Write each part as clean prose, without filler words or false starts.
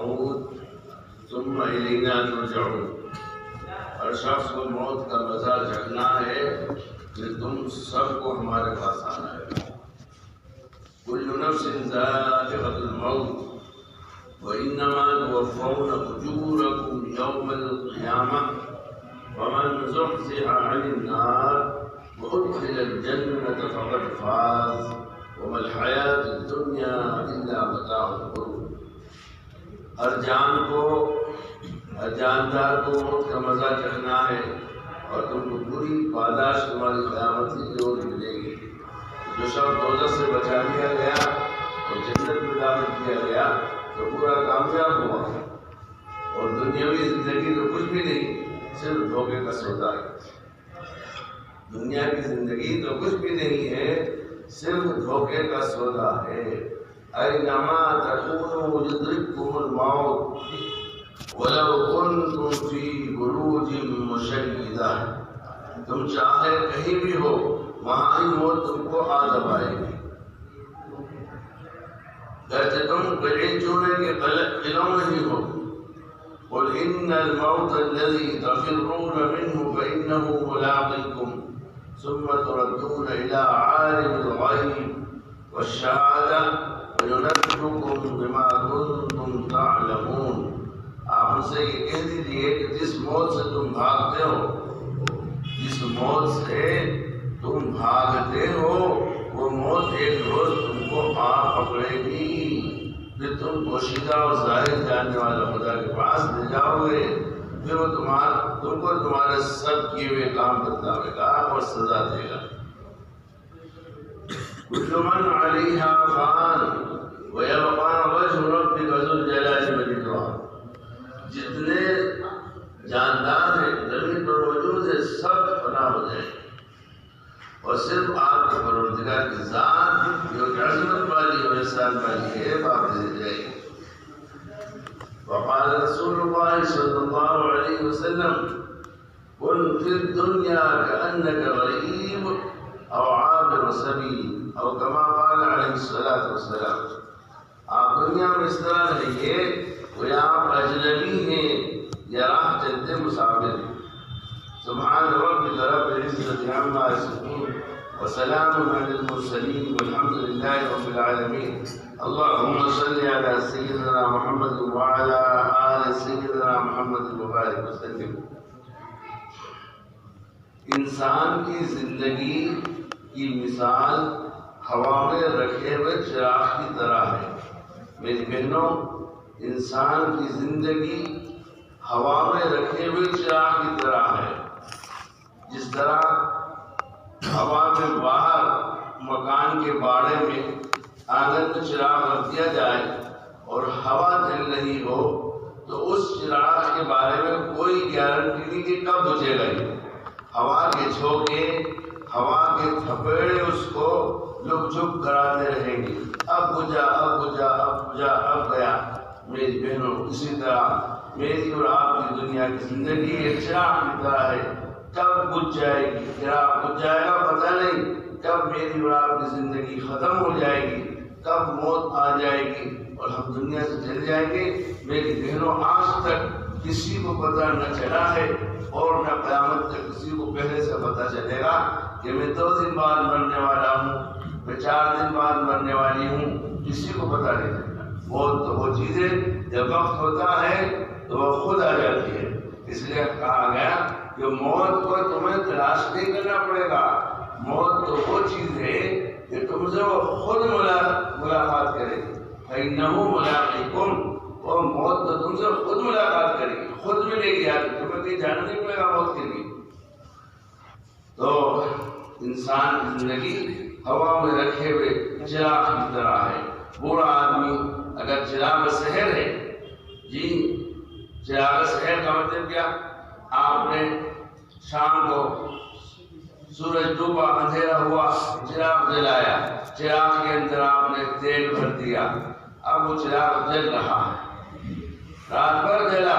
الموت ثم إلينا ترجعون. ہر شخص کو موت کا مزہ چکھنا ہے کہ تم سب کو ہمارے پاس آنا ہے. كل نفس ذائقة الموت وإنما توفون أجوركم يوم القيامة ومن زحزح عن النار وأدخل الجنة فقد فاز وما الحياة الدنيا إلا متاع الغرور. ہر جاندار کو موت کا مزہ چکھنا ہے اور تم کو پوری پاداش تمہاری قیامت کی اور ملے گی. جو شخص دوزخ سے بچا لیا گیا اور جنت میں داخل کیا گیا تو پورا کامیاب ہوا. اور دنیاوی زندگی تو کچھ بھی نہیں، صرف دھوکے کا سودا ہے. دنیا کی زندگی تو کچھ بھی نہیں ہے، صرف دھوکے کا سودا ہے. اینما تکونوا یدرککم الموت ولو کنتم فی بروج مشیدہ. تم چاہے کہیں بھی ہو وہاں ہی موت تم کو آ دبائے گی. گرچہ تم قلعے چونے کے قلعوں میں ہی ہو. قل ان الموت الذي تفرون منه فإنه ملاقيكم ثم تردون إلى عالم الغيب والشهادة وينبئكم بما كنتم تعلمون. آپ ان سے یہ کہہ دیجیے کہ جس موت سے تم بھاگتے ہو، جس موت سے تم بھاگتے ہو وہ موت ایک روز تم کو آ پکڑے گی. پھر تم پوشیدہ اور ظاہر جاننے والا خدا کے پاس لے جاؤ گے. پھر وہ تم کو تمہارے سب کیے ہوئے کام بتلاوے گا اور سزا دے گا. كل من عليها فان ويبقى وجه ربك ذو الجلال والإكرام. جتنے جاندار ہیں زمین پر موجود ہے سب فنا ہو جائیں گے اور صرف آپ کے پروردگار کی ذات جو کہ عظمت والی اور احسان والی ہے باقی رہ جائے گی. وقال رسول اللہ صلی اللہ علیہ وسلم كن في الدنيا كأنك غريب أو عابر سبيل أو كما قال عليه الصلاة والسلام. آپ دنیا میں اس طرح رہیے کوئی آپ اجنبی ہیں یا راہ چلتے مسافر ہیں. سبحان ربك رب العزة عما يصفون وسلام على المرسلين والحمد لله رب العالمين. اللهم صل على سيدنا محمد وعلى آل سيدنا محمد وبارك وسلم. انسان کی زندگی کی مثال ہوا میں رکھے ہوئے چراغ کی طرح ہے. میری بہنوں، انسان کی زندگی ہوا میں رکھے ہوئے چراغ کی طرح ہے. جس طرح ہوا میں باہر مکان کے باڑے میں آنگن میں چراغ رکھ دیا جائے اور ہوا چل رہی ہو تو اس چراغ کے بارے میں کوئی گارنٹی نہیں کہ کب بجھے گا. ہوا کے جھونکے، ہوا کے تھپیڑے اس کو لک جھک کراتے رہیں گے. اب بجھا، اب بجھا، اب بجھا، اب گیا. میری بہنوں، اسی طرح میری اور آپ کی دنیا کی زندگی ایک چراغ کی طرح ہے. کب بجھ جائے گی، چراغ بجھ جائے گا پتہ نہیں. کب میری اور آپ کی زندگی ختم ہو جائے گی، کب موت آ جائے گی اور ہم دنیا سے چلے جائیں گے. میری بہنوں، آج تک کسی کو پتہ نہ چلا ہے اور نہ قیامت تک کسی کو پہلے سے پتہ چلے گا کہ میں 2 دن بعد مرنے والا ہوں، میں 4 دن بعد مرنے والی ہوں. کسی کو پتہ نہیں چلتا. موت تو وہ چیز ہے جب وقت ہوتا ہے تو وہ خود آ جاتی ہے. اس لیے کہا گیا کہ موت کو تمہیں تلاش نہیں کرنا پڑے گا. موت تو وہ چیز ہے کہ تم سے وہ خود ملاقات کرے گی. فَإِنَّهُ مُلَاقِيكُمْ. وہ موت تو تم سے خود ملاقات کرے گی، خود ملے گی. آج تمہیں کہیں جانا نہیں پڑے گا موت کے لیے. تو انسان کی زندگی ہوا میں رکھے ہوئے چراغ کی طرح ہے. بوڑھا آدمی اگر چراغ سحر ہے، جی چراغ سحر کا مطلب کیا؟ آپ نے شام کو سورج ڈوبا، اندھیرا ہوا، چراغ جلایا، چراغ کے اندر آپ نے تیل بھر دیا، اب وہ چراغ جل رہا ہے. رات بھر جلا،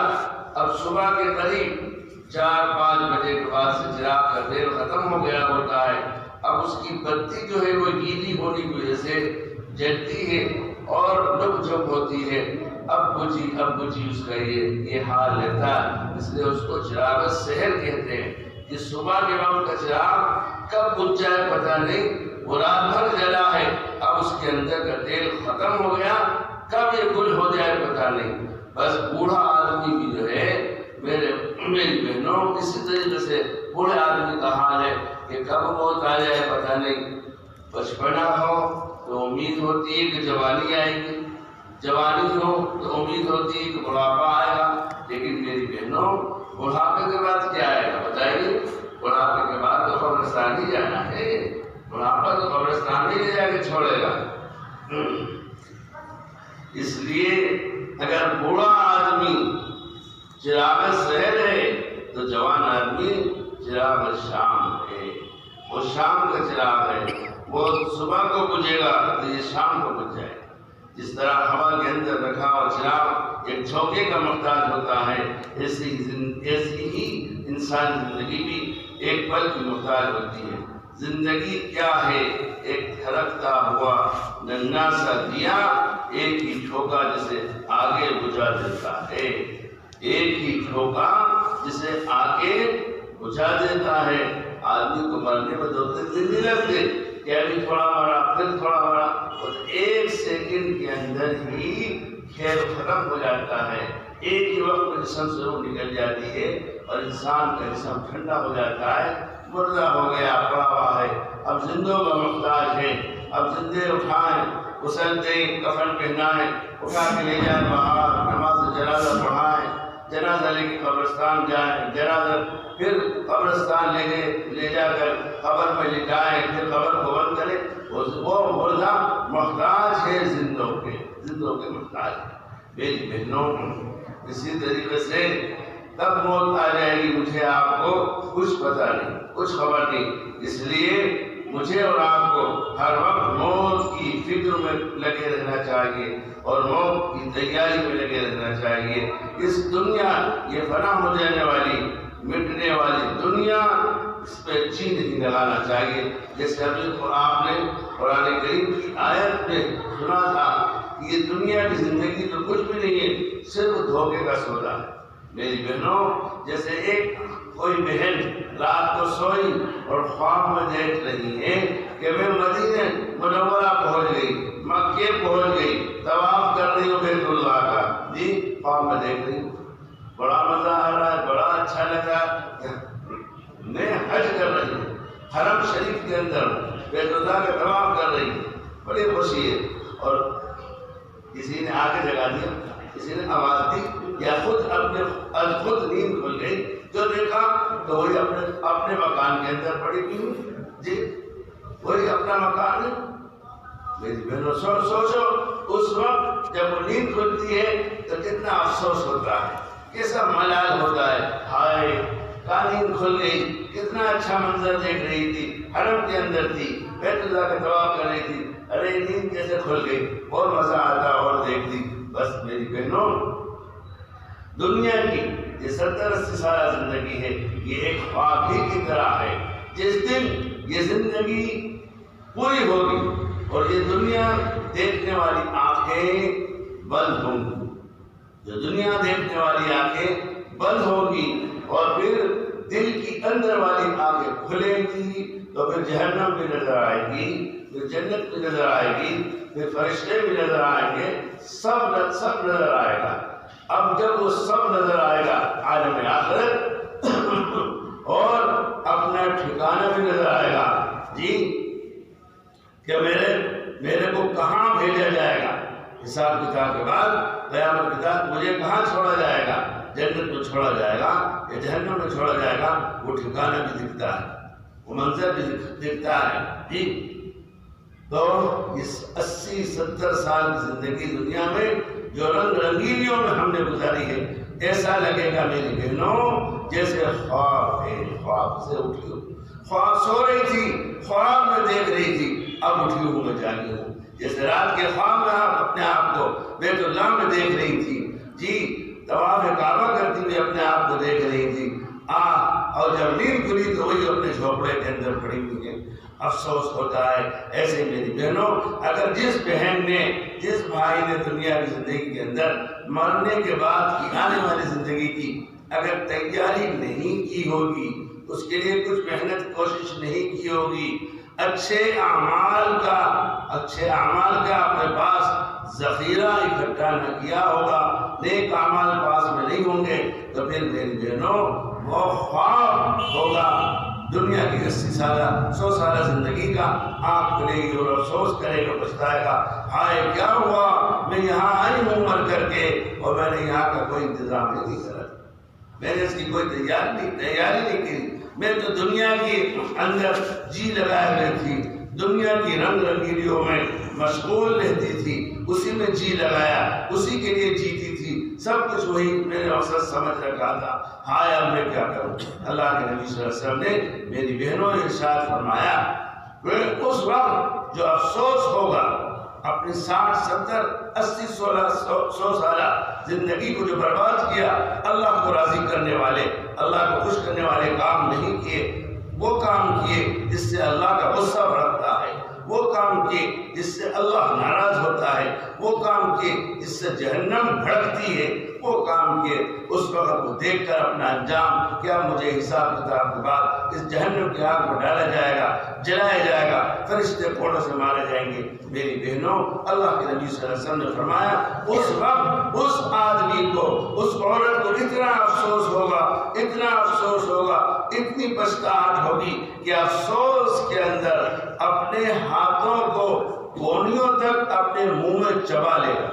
اب صبح کے قریب 4-5 بجے کے بعد سے چراغ کا تیل ختم ہو گیا ہوتا ہے. اب اس کی بتی جو ہے وہ گیلی ہونے کی وجہ سے جلتی ہے اور لک جھک ہوتی ہے. ابو جی اس کا یہ حال لیتا ہے، اس لیے اس کو چراغ سحر کہتے ہیں کہ صبح کے وقت کا چراغ کب بجھ جائے پتہ نہیں، وہ رات بھر جلا ہے، اب اس کے اندر کا تیل ختم ہو گیا، کب یہ گل ہو جائے پتہ نہیں۔ بس بوڑھا آدمی بھی جو ہے میری بہنوں اسی طریقے سے بوڑھے آدمی کا حال ہے کہ کب موت آ جائے پتہ نہیں۔ بچپنا ہو تو امید ہوتی ہے کہ جوانی آئے گی، جوانی ہو تو امید ہوتی ہے کہ بڑھاپا آئے گا، لیکن میری بہنوں بڑھاپے کے بعد کیا آئے گا بتائیے؟ بڑھاپے کے بعد تو قبرستان ہی جانا ہے، بڑھاپا تو قبرستان ہی لے جا کے چھوڑے گا۔ اس لیے اگر بوڑھا آدمی چراغ سحر ہے تو جوان آدمی چراغ شام ہے، وہ شام کا چراغ ہے، وہ صبح کو بجھے گا تو یہ شام کو بجھ جائے۔ جس طرح ہوا کے اندر رکھا ہوا چراغ ایک جھونکے کا محتاج ہوتا ہے، ایسی ہی انسانی زندگی بھی ایک پل کی محتاج ہوتی ہے۔ زندگی کیا ہے؟ ایک دھڑکتا ہوا ننھا سا دیا، ایک ہی جھونکا جسے آگے بجھا دیتا ہے، ایک ہی جھونکا جسے آگے بجھا دیتا ہے۔ آدمی کو مرنے میں 2-3 دن نہیں لگتے کہ ابھی تھوڑا مرا پھر تھوڑا مرا، اور 1 سیکنڈ کے اندر ہی کھیل ختم ہو جاتا ہے، ایک ہی وقت میں جسم سے روح نکل جاتی ہے اور انسان کا جسم ٹھنڈا ہو جاتا ہے، مردہ ہو گیا، پڑا ہوا ہے، اب زندوں کا محتاج ہے۔ اب زندے اٹھائیں، غسل دیں، کفن پہنائیں، اٹھا کے لے جائیں باہر، نماز جنازہ پڑھائیں، جنازہ لے کے قبرستان جائیں، جنازہ پھر قبرستان لے جا کر قبر میں لٹائیں، پھر قبر کو بند کریں۔ وہ مردہ محتاج ہے زندوں کے محتاج ہے۔ میری بہنوں اسی طریقے سے کب موت آ جائے گی مجھے آپ کو کچھ پتہ نہیں، کچھ خبر نہیں، اس لیے مجھے اور آپ کو ہر وقت موت کی فکر میں لگے رہنا چاہیے اور موت کی تیاری میں لگے رہنا چاہیے۔ اس دنیا یہ فنا ہو جانے والی مٹنے والی دنیا، اس پہ جی نہیں لگانا چاہیے۔ جیسے ابھی آپ نے قرآن کریم کی آیت میں سنا تھا کہ یہ دنیا کی زندگی تو کچھ بھی نہیں ہے، صرف دھوکے کا سودا ہے۔ میری بہنوں جیسے ایک کوئی بہن رات کو سوئی اور خواب میں دیکھ رہی ہے کہ میں مدینہ منورہ پہنچ گئی، مکے پہنچ گئی، طواف کر رہی ہوں بیت اللہ کا، جی خواب میں دیکھ رہی ہوں، بڑا مزہ آ رہا ہے، بڑا اچھا لگا، میں حج کر رہی ہوں، حرم شریف کے اندر بیت اللہ کا طواف کر رہی ہوں، بڑی خوشی ہے۔ اور کسی نے آگے جگا دیا، کسی نے آواز دی یا خود نیند کھل گئی، جو دیکھا تو وہی اپنے مکان کے اندر پڑی ہوئی، جی وہی اپنا مکان ہے۔ میری بہنوں سوچو اس وقت جب وہ نیند کھلتی ہے تو کتنا افسوس ہوتا ہے، کیسا ملال ہوتا ہے، ہائے کا نیند کھل گئی، کتنا اچھا منظر دیکھ رہی تھی، حرم کے اندر تھی، بیت اللہ کا طواف کر رہی تھی، ارے نیند کیسے کھل گئی، اور مزہ آتا اور دیکھتی۔ بس میری بہنوں دنیا کی یہ 70-80 سالہ زندگی ہے، یہ ایک خواب ہی کی طرح ہے۔ جس دن یہ زندگی پوری ہوگی اور یہ دنیا دیکھنے والی آنکھیں بند ہوں گی، جو دنیا دیکھنے والی آنکھیں بند ہوگی اور پھر دل کی اندر والی آنکھیں کھلیں گی تو پھر جہنم بھی نظر آئے گی، پھر جنت بھی نظر آئے گی، پھر فرشتے بھی نظر آئیں گے، سب نظر آئے گا۔ اب جب وہ سب نظر آئے گا عالم آخرت اور اپنا ٹھکانہ بھی نظر آئے گا، جی کہ میرے کو کہاں بھیجا جائے گا، حساب کتاب کے بعد قیامت کے بعد مجھے کہاں چھوڑا جائے گا، جنت میں چھوڑا جائے گا یا جہنم میں چھوڑا جائے گا، وہ ٹھکانہ بھی دکھتا ہے، وہ منظر بھی دکھتا ہے، جی۔ تو اس 80-70 سال کی زندگی دنیا میں جو رنگ رنگینیوں میں ہم نے گزاری ہے، ایسا لگے گا میری بہنوں جیسے خواب ہے، خواب سے اٹھی ہوں، خواب سو رہی تھی، خواب میں دیکھ رہی تھی، اب اٹھی ہوں میں جاگی ہوں، جیسے رات کے خواب میں آپ اپنے آپ کو بیت اللہ میں دیکھ رہی تھی، جی طواف کعبہ کرتی ہوئی اپنے آپ کو دیکھ رہی تھی، اور جب نیند کھلی تو وہی اپنے جھوپڑے کے اندر پڑی ہوئی ہے۔ افسوس ہوتا ہے۔ ایسے میری بہنوں، اگر جس بہن نے، جس بھائی نے دنیا کی زندگی کے اندر مرنے کے بعد کی آنے والی زندگی کی اگر تیاری نہیں کی ہوگی، اس کے لیے کچھ محنت کوشش نہیں کی ہوگی، اچھے اعمال کا اپنے پاس ذخیرہ اکٹھا نہ کیا ہوگا، نیک اعمال پاس میں نہیں ہوں گے، تو پھر میری بہنوں وہ خواب ہوگا دنیا کی 80 سالہ 100 سالہ زندگی کا، آنکھ کھلے گی اور افسوس کرے گا، پچھتائے گا، ہائے کیا ہوا، میں یہاں آئی ہوں مر کر کے اور میں نے یہاں کا کوئی انتظام نہیں کرا، میں نے اس کی کوئی تیاری نہیں کی، میں تو دنیا کے اندر جی لگائے ہوئے تھی، دنیا کی رنگ رنگیلیوں میں مشغول رہتی تھی، اسی میں جی لگایا، اسی کے لیے جیتی تھی، سب کچھ وہی میں نے مقصد سمجھ رکھا تھا، ہائے اب میں کیا کروں۔ اللہ کے نبی صلی اللہ علیہ وسلم نے میری بہنوں ارشاد فرمایا کہ اس وقت جو افسوس ہوگا اپنی 60 70 80 100 سالہ زندگی کو جو برباد کیا، اللہ کو راضی کرنے والے، اللہ کو خوش کرنے والے کام نہیں کیے، وہ کام کیے جس سے اللہ کا غصہ بھڑکتا ہے، وہ کام کیے جس سے اللہ ناراض ہوتا ہے، وہ کام کیے جس سے جہنم بھڑکتی ہے، وہ کام کیے، اس وقت وہ دیکھ کر اپنا انجام، کیا مجھے حساب کتاب کے بعد اس جہنم کی آگ میں ڈالا جائے گا، جلایا جائے گا، فرشتے پھوڑوں سے مارے جائیں گے۔ میری بہنوں، اللہ کے نبی صلی اللہ علیہ وسلم نے فرمایا اس وقت اس آدمی کو، اس عورت کو اتنا افسوس ہوگا، اتنا افسوس ہوگا، اتنی پچھتاہٹ ہوگی کہ افسوس کے اندر اپنے ہاتھوں کو کونیوں تک اپنے منہ میں چبا لے گا،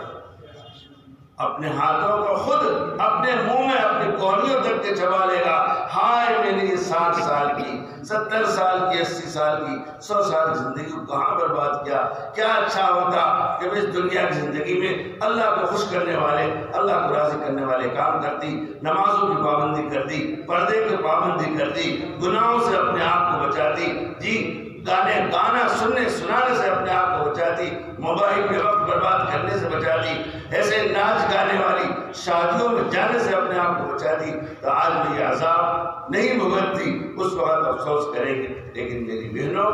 اپنے ہاتھوں کو خود اپنے منہ میں اپنی کونیوں تک کے چبا لے گا، ہائے میں نے یہ 60 سال کی 70 سال کی 80 سال کی 100 سال کی زندگی کو کہاں برباد کیا، کیا اچھا ہوتا کہ میں اس دنیا کی زندگی میں اللہ کو خوش کرنے والے، اللہ کو راضی کرنے والے کام کرتی، نمازوں کی پابندی کرتی، پردے کی پابندی کرتی، گناہوں سے اپنے آپ کو بچاتی، جی گانا سننے سنانے سے اپنے آپ کو بچاتی، موبائل میں وقت برباد کرنے سے بچاتی، ایسے ناچ گانے والی شادیوں میں جانے سے اپنے آپ کو بچاتی، تو آج میں یہ عذاب نہیں بھگتتی، اس وقت افسوس کرے گی۔ لیکن میری بہنوں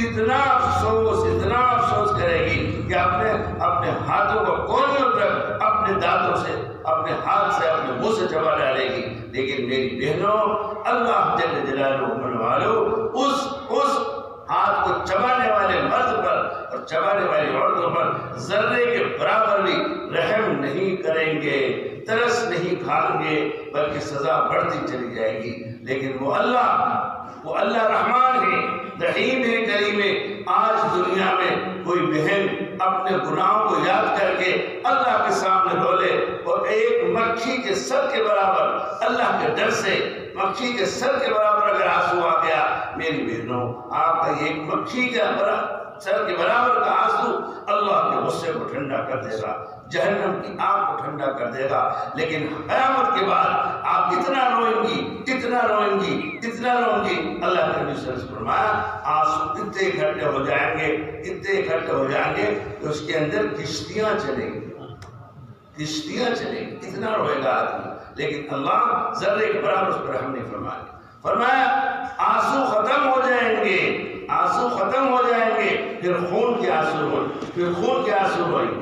اتنا افسوس کرے گی کہ اپنے ہاتھوں کو کونیوں تک اپنے دانتوں سے، اپنے ہاتھ سے، اپنے منہ سے چبا ڈالے گی۔ لیکن میری بہنوں، اللہ جل جلالہ من والو اس ہاتھ کو چبانے والے مرد پر اور چبانے والی عورتوں پر ذرے کے برابر بھی رحم نہیں کریں گے، ترس نہیں کھائیں گے، بلکہ سزا بڑھتی چلی جائے گی۔ لیکن وہ اللہ رحمان ہے، رحیم ہے، کریم ہے۔ آج دنیا میں کوئی بہن اپنے گناہوں کو یاد کر کے اللہ کے سامنے رو لے اور ایک مکھی کے سر کے برابر، اللہ کے ڈر سے مکھی کے سر کے برابر اگر آنسو آ گیا، میری بہنوں آپ کا ایک مکھی کے سر کے برابر کا آنسو اللہ کے غصے کو ٹھنڈا کر دے گا، جہنم کی آگ کو ٹھنڈا کر دے گا۔ لیکن قیامت کے بعد آپ اتنا روئیں گی، اتنا روئیں گی، اتنا روئیں گی، اللہ کے نبی صلی اللہ علیہ وسلم فرمایا آنسو اتنے اکٹھے ہو جائیں گے، اتنے اکٹھے ہو جائیں گے کہ اس کے اندر کشتیاں چلیں گی، کشتیاں چلیں گی، اتنا روئے گا آدمی۔ لیکن اللہ ذرے کے برابر اس پر رحم نہیں فرمایا آنسو ختم ہو جائیں گے، آنسو ختم ہو جائیں گے، پھر خون کے آنسو ہوئیں گے، پھر خون کے آنسو ہوئیں گے،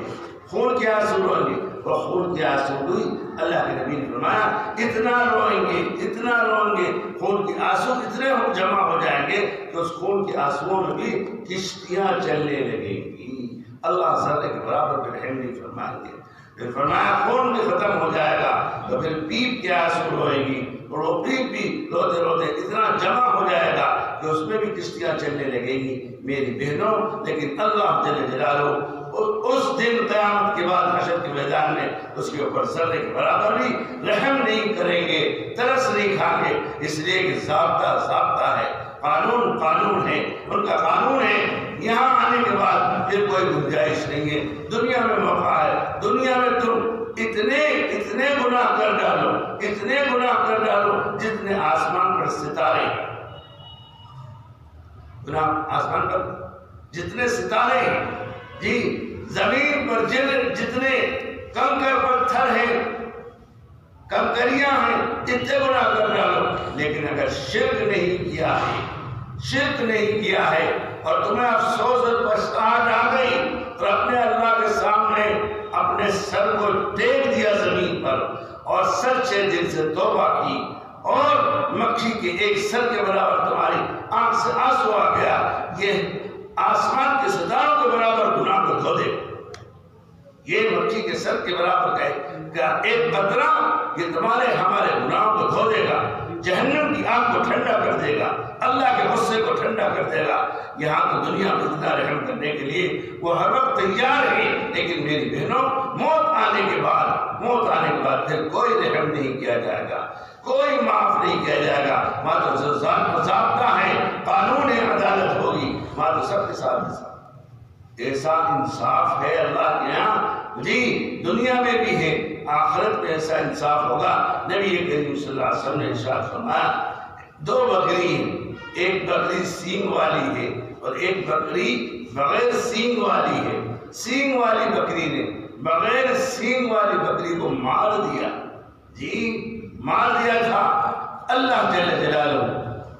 خون کے آنسو روئیں گے، وہ خون کے آنسو ہوئی۔ اللہ کے نبی نے فرمایا اتنا روئیں گے، اتنا روئیں گے، خون کے آنسو اتنے جمع ہو جائیں گے کہ اس خون کے آنسوؤں میں بھی کشتیاں چلنے لگیں گی۔ اللہ ذرے کے برابر پہ رحم نہیں فرمائیں گے۔ پھر فرمایا خون بھی ختم ہو جائے گا تو پھر پیپ کے آنسو روئے گی، اور وہ پیپ بھی روتے روتے اتنا جمع ہو جائے گا کہ اس میں بھی کشتیاں چلنے لگیں گی۔ میری بہنوں لیکن اللہ جل جلالہ اس دن قیامت کے بعد حشر کے میدان میں اس کے اوپر ذرے کے برابر بھی رحم نہیں کریں گے، ترس نہیں کھائیں گے، اس لیے کہ ضابطہ ہے، قانون ہے، ان کا قانون ہے۔ یہاں آنے کے بعد پھر کوئی گنجائش نہیں ہے، دنیا میں موقع ہے، دنیا میں تم اتنے گناہ کر ڈالو، اتنے گناہ کر ڈالو جتنے آسمان پر ستارے، گناہ آسمان پر جتنے ستارے ہیں، جی زمین پر جتنے کنکر پتھر ہیں، کنکریاں ہیں، اتنے گناہ کر ڈالو، لیکن اگر شرک نہیں کیا ہے، اور تمہیں افسوس اور پچھتاہٹ آ گئی اور اپنے اللہ کے سامنے اپنے سر کو ٹیک دیا زمین پر اور سچے دل سے توبہ کی اور مکھی کے ایک سر کے برابر تمہاری آنکھ سے آنسو آ گیا، یہ آسمان کے ستاروں کے برابر گناہ کو دھو دے، یہ مکھی کے سر کے برابر کا ایک قطرہ یہ تمہارے ہمارے گناہوں کو دھو دے گا، جہنم کی آگ کو ٹھنڈا کر دے گا، اللہ کے غصے کو ٹھنڈا کر دے گا۔ یہاں تو دنیا میں اتنا رحم کرنے کے لیے وہ ہر وقت تیار ہے، لیکن میری بہنوں موت آنے کے بعد پھر کوئی رحم نہیں کیا جائے گا، کوئی معاف نہیں کیا جائے گا، وہاں تو ضابطہ ہے، قانون عدالت ہوگی، وہاں تو سب کے ساتھ ایسا انصاف ہے اللہ کے یہاں، جی دنیا میں بھی ہے، آخرت میں ایسا انصاف ہوگا۔ نبی کریم صلی اللہ علیہ وسلم نے ارشاد فرمایا، دو بکری ہیں، ایک بکری سینگ والی ہے اور ایک بکری بغیر سینگ والی ہے۔ سینگ والی بکری نے بغیر سینگ والی بکری کو مار دیا، جی مار دیا تھا۔ اللہ جل جلالہ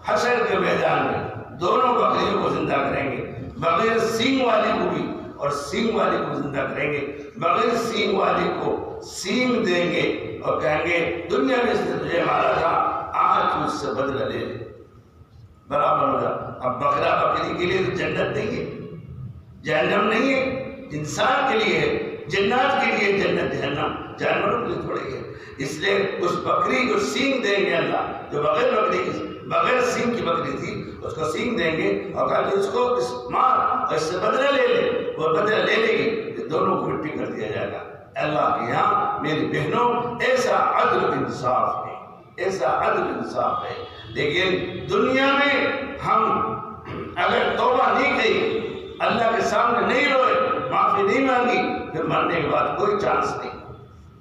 حشر کے میدان میں دونوں بکریوں کو زندہ کریں گے، بغیر سینگ والی کو بھی اور سینگ والی کو زندہ کریں گے، بغیر سینگ والی کو سینگ دیں گے اور کہیں گے دنیا میں اس نے تجھے مارا تھا، آج تو اس سے بدلہ لے لے، برابر ہوگا۔ اب بکرا بکری کے لیے تو جنت نہیں ہے، جہنم نہیں ہے، انسان کے لیے ہے، جنات کے لیے جنت جہنم، جانوروں کے لیے تھوڑی ہے۔ اس لیے اس بکری کو سینگ دیں گے اللہ، جو بغیر سینگ کی بکری تھی اس کو سینگ دیں گے اور کہا کہ اس کو اس مار اور اس سے بدلہ لے لے، وہ بدلہ لے لے گی، کہ دونوں کو مٹی کر دیا جائے گا۔ اللہ کے یہاں میری بہنوں ایسا عدل انصاف ہے، ایسا عدل انصاف ہے۔ لیکن دنیا میں ہم اگر توبہ نہیں کی، اللہ کے سامنے نہیں روئے، معافی نہیں مانگی، پھر مرنے کے بعد کوئی چانس نہیں،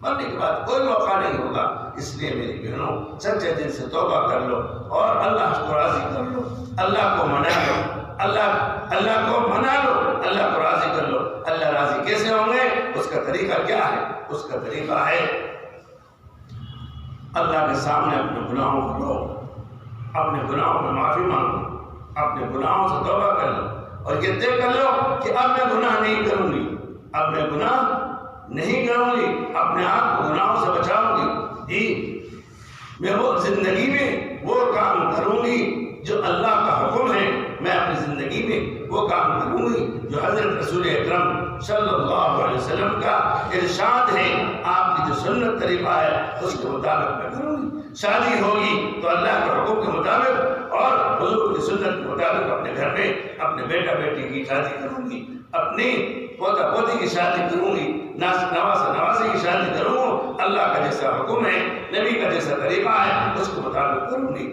مرنے کے بعد کوئی موقع نہیں ہوگا۔ اس لیے میری بہنوں سچے دل سے توبہ کر لو اور اللہ کو راضی کر لو، اللہ کو منا لو، اللہ کو منا لو، اللہ کو راضی کر لو۔ اللہ راضی کیسے ہوں گے؟ اس کا طریقہ کیا ہے؟ اس کا طریقہ ہے اللہ کے سامنے اپنے گناہوں کو رو، اپنے گناہوں میں معافی مانگو، اپنے گناہوں سے توبہ کر لو اور یہ طے کر لو کہ اب میں گناہ نہیں کروں گی، اب میں گناہ نہیں کروں گی، اپنے آپ کو گناہوں سے بچاؤں گی، جی میں وہ زندگی میں وہ کام کروں گی جو اللہ کا حکم ہے، میں اپنی زندگی میں وہ کام کروں گی جو حضرت رسول اکرم صلی اللہ علیہ وسلم کا ارشاد ہے، آپ کی جو سنت طریقہ ہے اس کے مطابق میں کروں گی۔ شادی ہوگی تو اللہ کے حکم کے مطابق اور حضور کی سنت کے مطابق اپنے گھر میں اپنے بیٹا بیٹی کی شادی کروں گی، اپنی پوتا پوتی کی شادی کروں گی، نواسے کی شادی کروں گا، اللہ کا جیسا حکم ہے، نبی کا جیسا طریقہ ہے اس کے مطابق کروں گی۔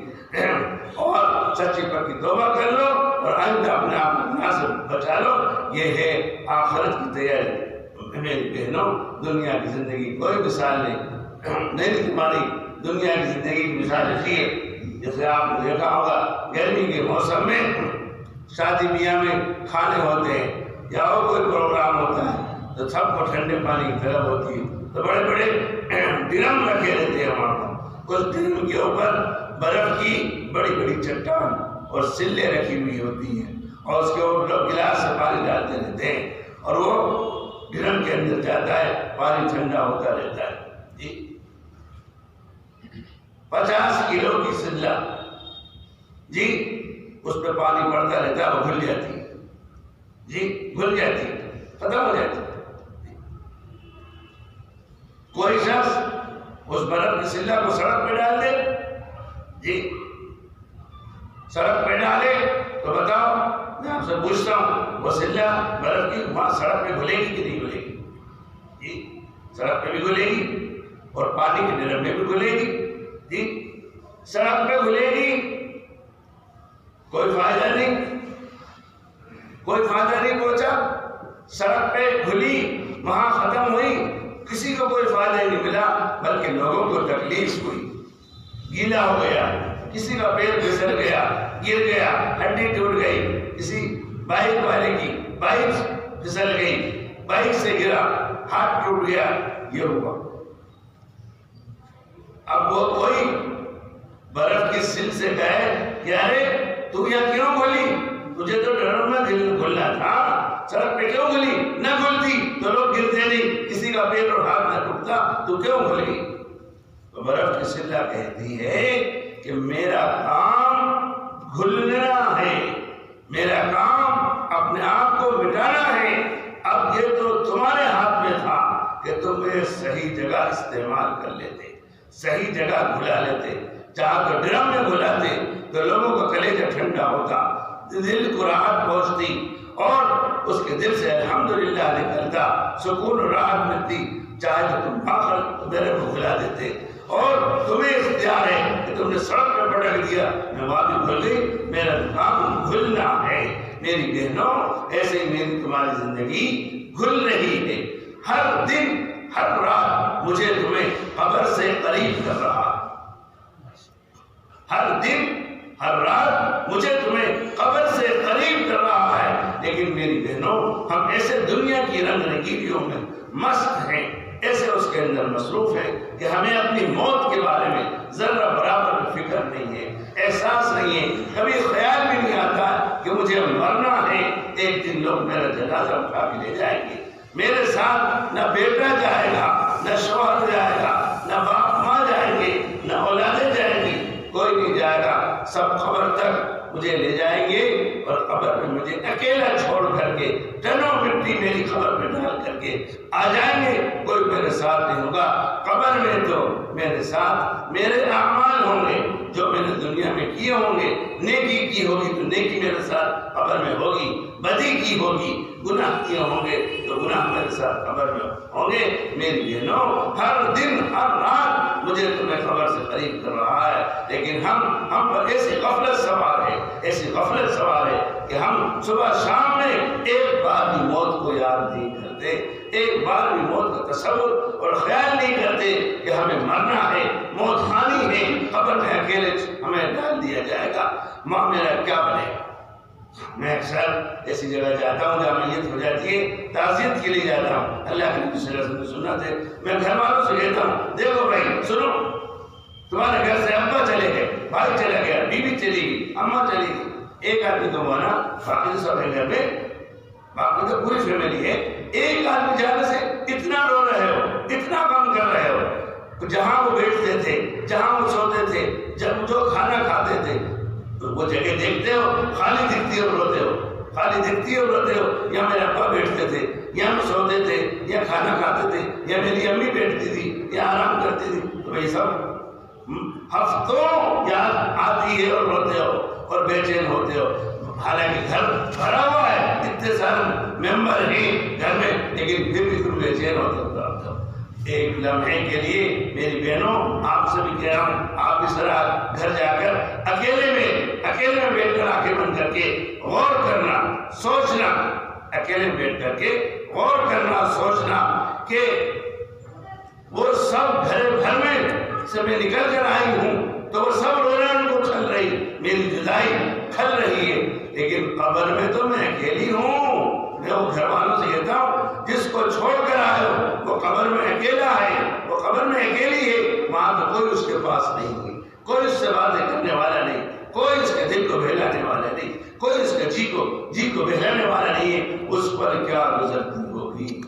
اور سچی پکی توبہ کر لو اور آئندہ اپنے آپ کو گناہ سے بچا لو، یہ ہے آخرت کی تیاری۔ میری بہنوں دنیا کی زندگی کوئی مثال نہیں تمہاری دنیا کی زندگی کی مثال ایسی ہے جیسے آپ نے دیکھا ہوگا گرمی کے موسم میں شادی بیاہ میں کھانے ہوتے ہیں یا اور کوئی پروگرام ہوتا ہے تو سب کو ٹھنڈے پانی کی طلب ہوتی ہے، تو بڑے بڑے ڈرم رکھے رہتے ہیں وہاں پر، اس ڈرم کے اوپر برف کی بڑی بڑی چٹان اور سلے رکھی ہوئی ہوتی ہیں اور اس کے اوپر لوگ گلاس سے پانی ڈالتے رہتے ہیں اور وہ ڈرم کے اندر جاتا ہے، پانی ٹھنڈا ہوتا رہتا ہے۔ جی 50 کلو کی سلہ، جی اس پہ پانی پڑتا رہتا ہے، وہ گھل جاتی ہے، جی گھل جاتی ہے، ختم ہو جاتی ہے۔ کوئی شخص اس برف کی سلہ کو سڑک پہ ڈال دے، جی سڑک پہ ڈالے تو بتاؤ، میں آپ سے پوچھتا ہوں وہ سلہ برف کی وہاں سڑک پہ گھلے گی کہ نہیں گھلے گی؟ جی سڑک پہ بھی گھلے گی اور پانی کے ڈرم میں بھی گھلے گی، جی سڑک پہ گھلے گی، کوئی فائدہ نہیں، کوئی فائدہ نہیں پہنچا، سڑک پہ گھلی وہاں ختم ہوئی، کسی کو کوئی فائدہ نہیں ملا بلکہ لوگوں کو تکلیف ہوئی، گیلا ہو گیا، کسی کا پیر پھسل گیا، گر گیا، ہڈی ٹوٹ گئی، کسی بائک والے کی بائک پھسل گئی، بائک سے گرا، ہاتھ ٹوٹ گیا، یہ ہوا۔ اب وہ کوئی برف کی سل سے کہے کہ ارے تو یہاں کیوں گھلی؟ تجھے تو ڈرم میں دل کھلنا تھا، سڑک پہ کیوں کھلی؟ نہ کھلتی تو لوگ گرتے نہیں، کسی کا پیر اور ہاتھ نہ ٹوٹتا، تو کیوں کھل گئی؟ تو برف کی سلہ کہتی ہے کہ میرا کام کھلنا ہے، میرا کام اپنے آپ کو مٹانا ہے۔ اب یہ تو تمہارے ہاتھ میں تھا کہ تم یہ صحیح جگہ استعمال کر لیتے، صحیح جگہ گھلا لیتے۔ جہاں تو ڈرم میں گھلاتے تو لوگوں کا کلیجہ ٹھنڈا ہوتا، دل کو راحت پہنچتی اور اس کے دل سے الحمدللہ نکلتا، سکون اور راحت ملتی۔ چاہے تو تم آخر میرے کو گھلا دیتے، اور تمہیں اختیار ہے کہ تم نے سڑک پہ پٹک دیا، میں وہاں بھی کھل گئی، میرا کام کھلنا ہے۔ میری بہنوں، ایسے ہی میری تمہاری زندگی کھل رہی ہے۔ ہر دن ہر رات مجھے تمہیں قبر سے قریب کر رہا، ہر دن ہر رات مجھے تمہیں قبر سے قریب کر رہا ہے۔ لیکن میری بہنوں، ہم ایسے دنیا کی رنگ رنگیلیوں میں مست ہیں، ایسے اس کے اندر مصروف ہیں کہ ہمیں اپنی موت کے بارے میں ذرہ برابر فکر نہیں ہے، احساس نہیں ہے، کبھی خیال بھی نہیں آتا کہ مجھے مرنا ہے۔ ایک دن لوگ میرا جنازہ اٹھا کے لے جائیں گے، میرے ساتھ نہ بیٹا جائے گا، نہ شوہر جائے گا، نہ باپ ماں جائیں گے، نہ اولادیں جائیں گی، کوئی نہیں جائے گا۔ سب قبر تک مجھے لے جائیں گے اور قبر میں مجھے اکیلا چھوڑ کر کے ٹنوں مٹی میری قبر میں ڈال کر کے آ جائیں گے، کوئی میرے ساتھ نہیں ہوگا۔ قبر میں تو میرے ساتھ میرے اعمال ہوں گے جو میں نے دنیا میں کیے ہوں گے۔ نیکی کی ہوگی تو نیکی میرے ساتھ قبر میں ہوگی، بدی کی ہوگی، گناہ کیے ہوں گے تو گناہ میرے ساتھ قبر میں ہوں گے۔ میری بہنوں، ہر دن ہر رات مجھے تمہیں قبر سے قریب کر رہا ہے، لیکن ہم پر ایسی غفلت سوار ہے، ایسی غفلت سوار ہے کہ ہم صبح شام میں ایک بار بھی موت کو یاد نہیں کرتے، ایک بار بھی موت کا تصور اور خیال نہیں کرتے کہ ہمیں مرنا ہے، موت آنی ہے، قبر میں اکیلے ہمیں ڈال دیا جائے گا، ماں میرا کیا بنے گا؟ میں اکثر ایسی جگہ جاتا ہوں جہاں میت ہو جاتی ہے، تعزیت کے لیے جاتا ہوں۔ اللہ کے نبی صلی اللہ علیہ وسلم نے سنا تھے، میں گھر والوں سے کہتا ہوں، دیکھو بھائی سنو، تمہارے گھر سے ابا چلے گئے، بھائی چلا گیا، بیوی چلی گئی، اماں چلی گئی، ایک آدمی تو ہوا نا، باقی سب ہے گھر میں، باقی تو پوری فیملی ہے۔ ایک آدمی جانے سے اتنا رو رہے ہو، اتنا غم کر رہے ہو، جہاں وہ بیٹھتے تھے، جہاں وہ سوتے تھے، جب جو کھانا کھاتے تھے، وہ جگہ دیکھتے ہو، خالی دکھتی ہے اور روتے ہو، خالی دکھتی ہے اور روتے ہو۔ یا میرے ابا بیٹھتے تھے، یا ہم سوتے تھے، یا کھانا کھاتے تھے، یا میری امی بیٹھتی تھی، یا آرام کرتی تھی، تو بھائی سب ہفتوں یاد آتی ہے اور روتے ہو اور بے چین ہوتے ہو۔ حالانکہ گھر بھرا ہوا ہے، اتنے سارے ممبر ہیں گھر میں، لیکن پھر بھی تم بے چین ہوتے ہو۔ ایک لمحے کے لیے میری بہنوں، آپ سے بھی کہہ رہا ہوں، آپ اس طرح گھر جا کر اکیلے میں بیٹھ کر آنکھیں بند کر کے غور کرنا، سوچنا، اکیلے میں بیٹھ کر کے غور کرنا، سوچنا کہ وہ سب گھر بھر میں سے میں نکل کر آئی ہوں تو وہ سب رونا ان کو کھل رہی، میری جدائی کھل رہی ہے، لیکن قبر میں تو میں اکیلی ہوں۔ میں وہ گھر والوں سے کہتا ہوں، جس کو چھوڑ کر آئے ہو وہ قبر میں اکیلا ہے، وہ قبر میں اکیلی ہے، وہاں تو کوئی اس کے پاس نہیں ہے، کوئی اس سے باتیں کرنے والا نہیں، کوئی اس کے دل کو بہلانے والا نہیں، کوئی اس کے جی کو بہلانے والا نہیں ہے۔ اس پر کیا گزرتی ہوگی،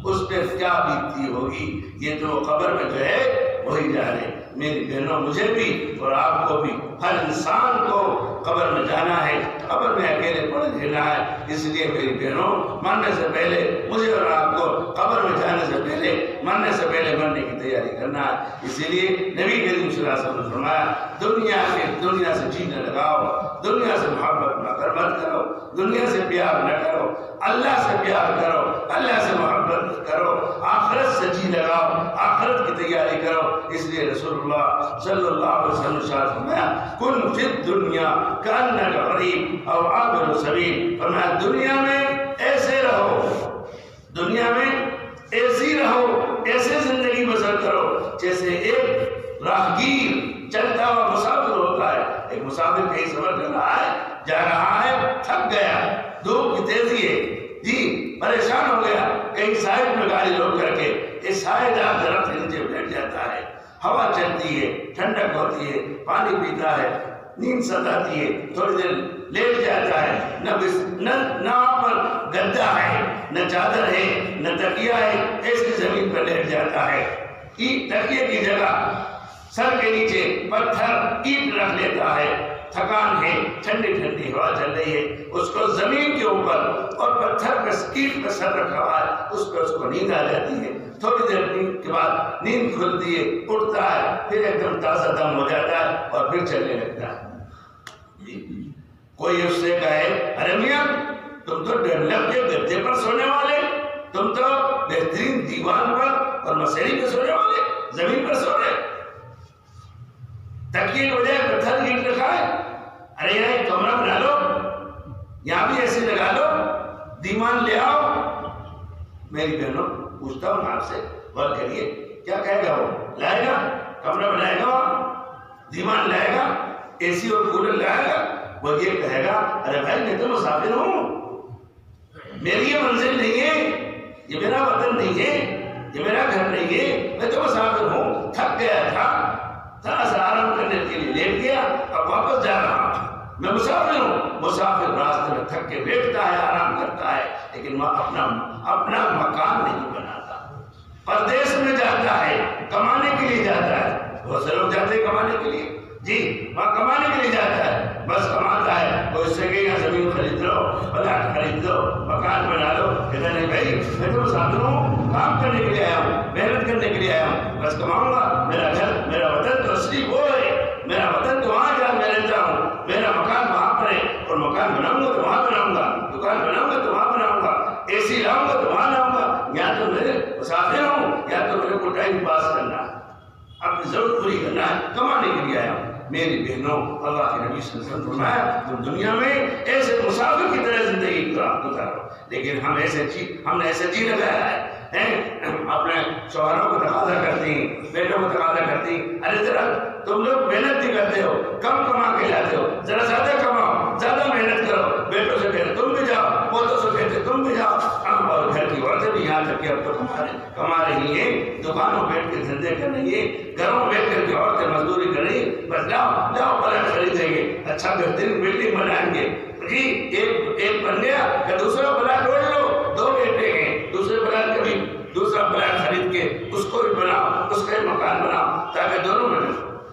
اس پہ کیا بیتتی ہوگی، یہ تو قبر میں جو ہے وہی جانے۔ میری بہنوں، مجھے بھی اور آپ کو بھی، ہر انسان کو قبر میں جانا ہے، قبر میں اکیلے پڑے رہنا ہے۔ اس لیے میری بہنوں، مرنے سے پہلے مجھے اور آپ کو قبر میں جانے سے پہلے، مرنے سے پہلے مرنے کی تیاری کرنا ہے۔ اسی لیے نبی کریم صلی اللہ علیہ وسلم نے فرمایا، دنیا سے جی نہ لگاؤ، دنیا سے محبت مت کرو، دنیا سے پیار نہ کرو، اللہ سے پیار کرو، اللہ سے محبت کرو، آخرت سے جی لگاؤ، آخرت کی تیاری کرو۔ اس لیے رسول اللہ صلی اللہ علیہ وسلم نے فرمایا، کن فی الدنیا کأنک غریب او عابر سبیل، فرمایا دنیا میں ایسے رہو، دنیا میں ایسی رہو، ایسے زندگی بسر کرو جیسے ایک راہگیر چلتا ہوا مسافر ہوتا ہے۔ ایک مسافر کہیں سفر کر رہا ہے، جا رہا ہے، تھک گیا، دھوپ کی تیزی ہے، جی پریشان ہو گیا، کہیں سائڈ میں گاڑی روک کر کے ایک سائے دار درخت کے نیچے بیٹھ جاتا ہے، ہوا چلتی ہے، ٹھنڈک ہوتی ہے، پانی پیتا ہے، نیند ستاتی ہے، تھوڑی دیر لیٹ جاتا ہے، نہ وہاں پر گدا ہے، نہ چادر ہے، نہ تکیہ ہے، ایسی زمین پر لیٹ جاتا ہے۔ تکیے کی جگہ سر کے نیچے پتھر اینٹ رکھ لیتا ہے، تھکان ہے، ٹھنڈی ٹھنڈی ہوا چل رہی ہے، اس کو زمین کے اوپر اور پتھر پہ اینٹ پہ سر رکھا ہوا ہے، اس پہ اس کو نیند آ جاتی ہے۔ تھوڑی دیر کے بعد نیند کھلتی ہے، اٹھتا ہے، پھر ایک دم تازہ دم ہو جاتا ہے اور پھر چلنے لگتا ہے۔ کوئی اس سے کہے ارے میاں تم تو ڈیولپ کے گدے پر سونے والے، تم تو بہترین دیوان پر اور مسیری پہ سونے والے، زمین پر سو رہے، تکیے کی بجائے پتھر اینٹ رکھا ہے، ارے یہاں ایک کمرہ بنا لو، یہاں بھی ایسے لگا لو، دیوان لے آؤ۔ میری بہنوں پوچھتا ہوں آپ سے، غور کریے کیا کہے گا وہ؟ لائے گا کمرہ بنائے گا، دیوان لائے گا، اے سی اور کولر لائے گا؟ وہ یہ کہے گا ارے بھائی میں تو مسافر ہوں، میری یہ منزل نہیں ہے، یہ میرا وطن نہیں ہے، یہ میرا گھر نہیں ہے، میں تو مسافر ہوں، تھک گیا تھا، تھوڑا سا آرام کرنے کے لیے لیٹ گیا، اب واپس جا رہا ہوں، میں مسافر ہوں۔ مسافر راستے میں تھک کے بیٹھتا ہے، آرام کرتا ہے، لیکن وہ اپنا مکان نہیں بناتا، پردیس میں جاتا ہے، کمانے کے لیے جاتا ہے۔ بہت سے لوگ جاتے ہیں کمانے کے لیے، جی وہاں کمانے کے لیے جاتا ہے، بس کماتا ہے، کوئی اس سے کہ یہاں زمین خرید لو، پلاٹ خرید لو، مکان بنا لو، کہتا نہیں بھائی میں تو مسافر ہوں، کام کرنے کے لیے آیا ہوں، محنت کرنے کے لیے آیا ہوں، بس کماؤں گا، میرا گھر میرا وطن تو اصلی وہ ہے، میرا وطن تو وہاں جہاں میں رہتا ہوں، میرا مکان وہاں پر ہے، اور مکان بناؤں گا تو وہاں بناؤں گا، دکان بناؤں گا تو وہاں بناؤں گا، اے سی لاؤں گا تو وہاں لاؤں گا، یا تو میرے مسافر ہوں یا تو میرے کو ٹائم پاس کرنا ہے، اپنی ضرورت پوری کرنا ہے، کمانے کے لیے آیا ہوں۔ میری بہنوں اللہ کے نبی صلی اللہ علیہ وسلم فرمایا تم دنیا میں ایسے مسافر کی طرح زندگی گزارو، لیکن ہم نے ایسے جی لگایا ہے، اپنے شوہروں کو تقاضا کرتی ہیں، بیٹوں کو تقاضا کرتی ہیں، ارے ذرا تم لوگ محنت نہیں کرتے ہو، کم کما کے لاتے ہو، ذرا زیادہ کماؤ، زیادہ محنت کرو، بیٹوں سے کہتے تم بھی جاؤ، پوتوں سے کہتے تم بھی جاؤ، اور گھر کی عورتیں بھی یہاں تک کہ اب تو کما رہی ہیں، دکانوں بیٹھ کے دھندے کر رہی ہیں، گھروں بیٹھ کر کے عورتیں مزدوری کر رہی ہیں، بس جاؤ پلاٹ خریدیں گے، اچھا بہترین بلڈنگ بنائیں گے، جی ایک بن گیا کہ دوسرا پلاٹ روڈ لو، دو بیٹے ہیں، دوسرے پلاٹ کا بھی دوسرا پلاٹ خرید کے اس کو بھی بناؤ، اس کا بھی مکان بناؤ تاکہ دونوں میں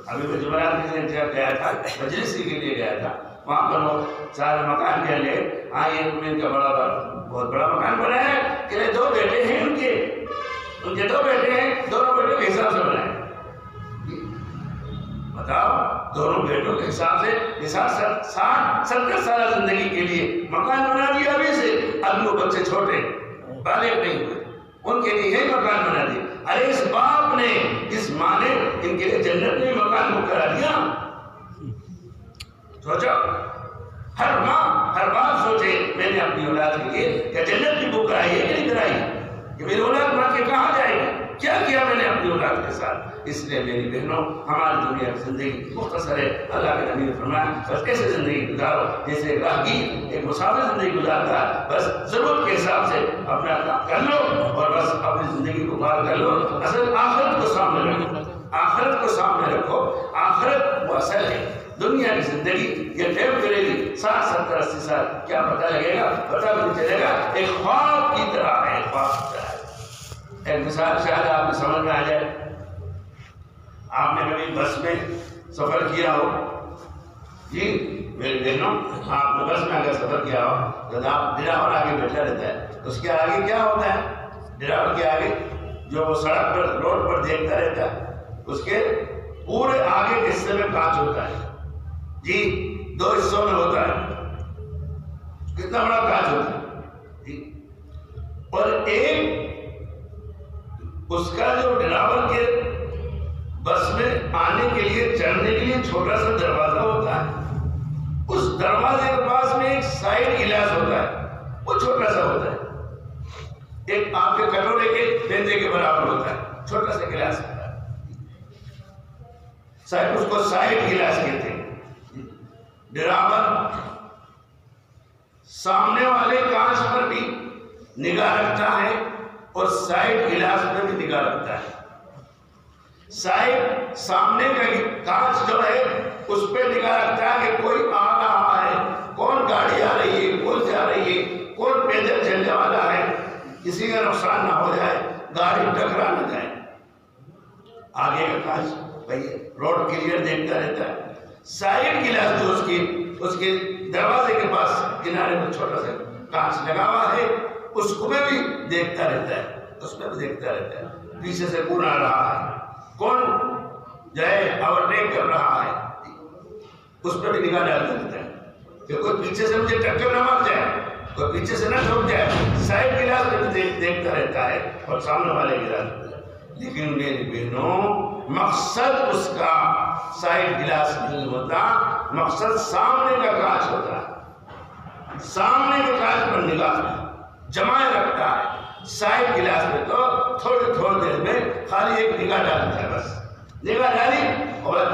ابھی میں جمعرات کے دن گیا تھا، مجلسی کے لیے گیا تھا، وہاں پر وہ سارے مکان کے لے آئے، ان کا بہت بڑا مکان بنا ہے کہ دو بیٹے ہیں ان کے دو بیٹے ہیں، دونوں بیٹوں کے حساب سے بنائے، بتاؤ دونوں بیٹوں کے حساب سے 60-70 سالہ زندگی کے لیے مکان بنا دیا ابھی سے، ابھی وہ بچے چھوٹے بالغ نہیں ہوئے، ان کے لیے یہی مکان بنا دیا۔ ارے اس باپ نے اس ماں نے ان کے لیے جنت میں مکان بک کرا دیا۔ سوچو ہر ماں ہر باپ سوچے میں نے اپنی اولاد کے لیے کیا جنت کی بک کرائی ہے کہ نہیں کرائی، کہ میری اولاد مر کے کہاں جائے گی، کیا کیا میں نے اپنی اولاد کے ساتھ۔ اس لیے میری بہنوں ہماری دنیا کی زندگی مختصر ہے، اللہ کے نبی نے فرمایا بس ایسے زندگی گزارو جیسے راہگیر ایک مسافر زندگی گزارتا ہے، بس ضرورت کے حساب سے اپنا کام کر لو اور بس اپنی زندگی کو پار کر لو۔ اصل آخرت کو سامنے رکھو، آخرت کو سامنے رکھو، آخرت وہ اصل ہے۔ دنیا کی زندگی یہ ٹیپ کرے گی 60-70-80 سال، کیا پتہ لگے گا، پتہ بھی نہیں چلے گا، ایک خواب کی طرح ہے، خواب کی طرح ہے۔ ایک مثال شاید آپ کو سمجھ میں آ جائے، آپ نے کبھی بس میں سفر کیا ہو، جی میری بہنوں آپ نے بس میں اگر سفر کیا ہو تو آپ ڈرائیور آگے بیٹھا رہتا ہے، اس کے آگے کیا ہوتا ہے، ڈرائیور کے آگے جو وہ سڑک پر روڈ پر دیکھتا رہتا ہے، اس کے پورے آگے کے حصے میں کانچ ہوتا ہے، جی 2 حصوں میں ہوتا ہے، کتنا بڑا کانچ ہوتا ہے جی، اور ایک اس کا جو ڈرائیور کے بس میں آنے کے لیے چڑھنے کے لیے چھوٹا سا دروازہ ہوتا ہے، اس دروازے کے پاس میں ایک سائڈ گلاس ہوتا ہے، وہ چھوٹا سا ہوتا ہے، ایک آپ کے کٹورے کے پیندے کے برابر ہوتا ہے، چھوٹا سا گلاس ہوتا ہے، اس کو سائڈ گلاس کہتے ہیں۔ ڈرائیور سامنے والے کانچ پر بھی نگاہ رکھتا ہے اور سائڈ گلاس پر بھی نگاہ رکھتا ہے۔ سائڈ سامنے کا کانچ جو ہے اس پہ نگاہ رکھتا ہے کہ کوئی آ رہا ہے، کون کون گاڑی آ رہی ہے، کون جا رہی ہے، کون پیدل چلنے والا ہے، کسی کا نقصان نہ ہو جائے، گاڑی ٹکرا نہ جائے۔ آگے کا کانچ بھائی روڈ کلیئر دیکھتا رہتا ہے، سائڈ گلاس جو اس کے دروازے کے پاس کنارے میں چھوٹا سا کانچ لگا ہوا ہے، اس کو بھی دیکھتا رہتا ہے، اس میں بھی دیکھتا رہتا ہے پیچھے سے کون آ رہا ہے، کون جائے اوورٹیک کر رہا ہے، اس پہ بھی نگاہ ڈالتا رہتا ہے کہ کوئی پیچھے سے مجھے ٹکر نہ مار جائے، کوئی پیچھے سے نہ ٹھوک جائے۔ سائڈ گلاس پہ بھی دیکھتا رہتا ہے اور سامنے والے گلاس پہ۔ لیکن میری بہنوں، مقصد اس کا سائڈ گلاس نہیں ہوتا، مقصد سامنے کا کانچ ہوتا ہے۔ سامنے کے کانچ پر نگاہ جمائے رکھتا ہے، سائڈ گلاس پہ تو تھوڑی دیر میں خالی ایک نگاہ ڈالتا ہے، بس نگاہ ڈالی اور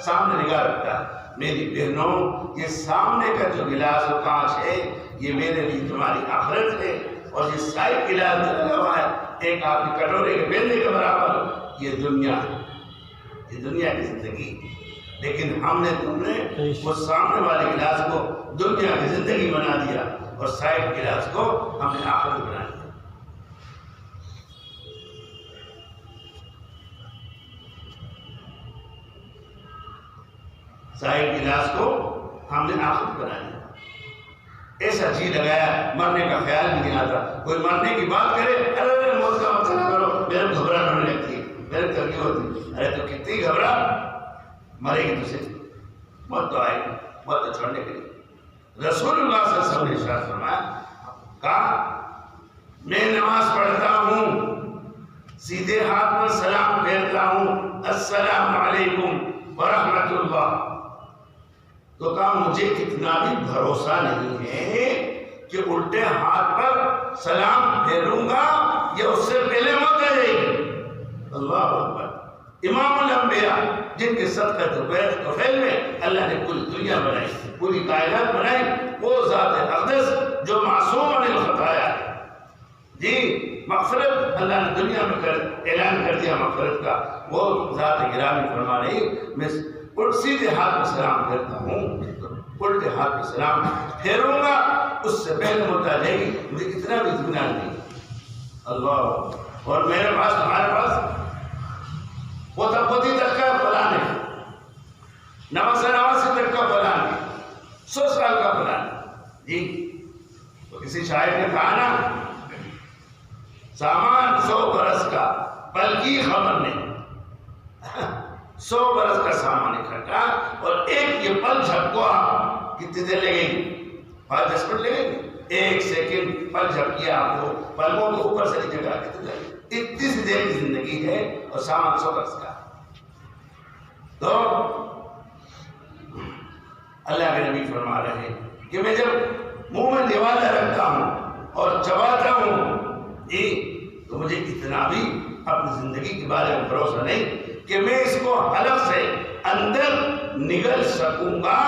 سامنے نگاہ رکھتا ہے۔ میری بہنوں، یہ سامنے کا جو گلاس و کانچ ہے، یہ میرے لیے تمہاری آخرت ہے، اور یہ سائڈ گلاس جو لگا ہوا ہے ایک آپ کی کٹورے کے بیلنے کے برابر، یہ دنیا ہے، یہ دنیا کی زندگی۔ لیکن ہم نے تم نے وہ سامنے والے گلاس کو دنیا کی زندگی بنا دیا اور سائڈ گلاس کو ہم نے آخرت بنا دیا۔ سائڈ گلاس کو ہم نے آخرت بنا دیا۔ ایسا جی لگایا، مرنے کا خیال بھی نہیں آتا۔ کوئی مرنے کی بات کرے، ارے موت کا مسئلہ کرو، میرے گھبراہٹ ہونے لگتی ہے، میرے کبھی ہوتی، ارے تو کتنی گھبرا، مرے گی تجھے، موت تو آئے گی، موت تو چھوڑنے کے لیے۔ رسول اللہ صلی اللہ علیہ وسلم نے ارشاد فرمایا، کہا میں نماز پڑھتا ہوں، سیدھے ہاتھ پر سلام پھیرتا ہوں، السلام علیکم ورحمۃ اللہ، تو کہا مجھے اتنا بھی بھروسہ نہیں ہے کہ الٹے ہاتھ پر سلام پھیروں گا یا اس سے پہلے موت آ جائے گی۔ اللہ اکبر۔ امام الانبیاء جن کے صدقہ طفیل میں اللہ نے پوری دنیا بنائی، پوری کائنات بنائی، وہ ذات اقدس جو معصوم عن الخطایا ہے، جی مغفرت اللہ نے دنیا میں اعلان کر دیا مغفرت کا، وہ ذات گرامی فرما رہی، میں سیدھے ہاتھ میں سلام پھیرتا ہوں، الٹے ہاتھ میں سلام پھیروں گا اس سے پہلے موت آ جائے گی، مجھے اتنا بھی اطمینان نہیں۔ اللہ، اور میرے پاس تمہارے پاس پوتا پوتی تک کا پلان ہے، نواسی تک کا پلان ہے، 100 سال کا پلان ہے جی۔ تو کسی شاعر نے کہا نا، سامان 100 برس کا بلکہ خبر نہیں، 100 برس کا سامان اکٹھا، اور ایک یہ پل جھپکوا کتنی دیر لگے گی؟ 5-10 منٹ لگے گی، 1 سیکنڈ پل جھپکیا آپ کو، پلکوں کو اوپر سے نیچے کرا کتنی دیر، اتنی سی دیر کی زندگی ہے، اور سامان 100 برس کا۔ تو اللہ کے نبی فرما رہے ہیں کہ میں جب منہ میں نوالہ رکھتا ہوں اور چباتا ہوں جی، تو مجھے اتنا بھی اپنی زندگی کے بارے میں بھروسہ نہیں کہ میں اس کو حلق سے اندر نگل سکوں گا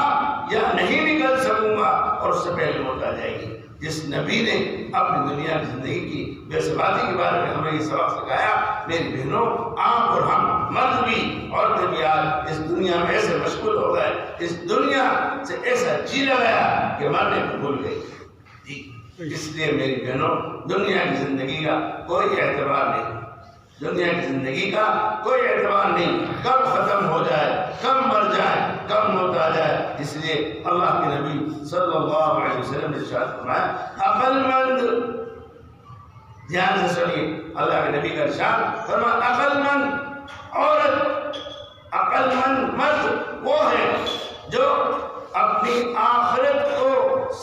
یا نہیں نگل سکوں گا، اور اس سے پہلے موت آ جائے گی۔ جس نبی نے اپنی دنیا کی زندگی کی بے ثباتی کے بارے میں ہمیں یہ سبق سکھایا، میری بہنوں، آپ اور ہم، مرد بھی عورتیں بھی، آج اس دنیا میں ایسے مشغول ہو گئے، اس دنیا سے ایسا جی لگایا کہ مرنے کو بھول گئی جی۔ اس لیے میری بہنوں، دنیا کی زندگی کا کوئی اعتبار نہیں، دنیا کی زندگی کا کوئی اعتبار نہیں، کب ختم ہو جائے، کب مر جائے، کب موت آ جائے۔ اس لیے اللہ کے نبی صلی اللہ علیہ وسلم نے ارشاد فرمایا، عقل مند، دھیان سے سنیے، اللہ کے نبی کا ارشاد فرمایا، عقل مند عورت، عقل مند مرد وہ ہے جو اپنی آخرت کو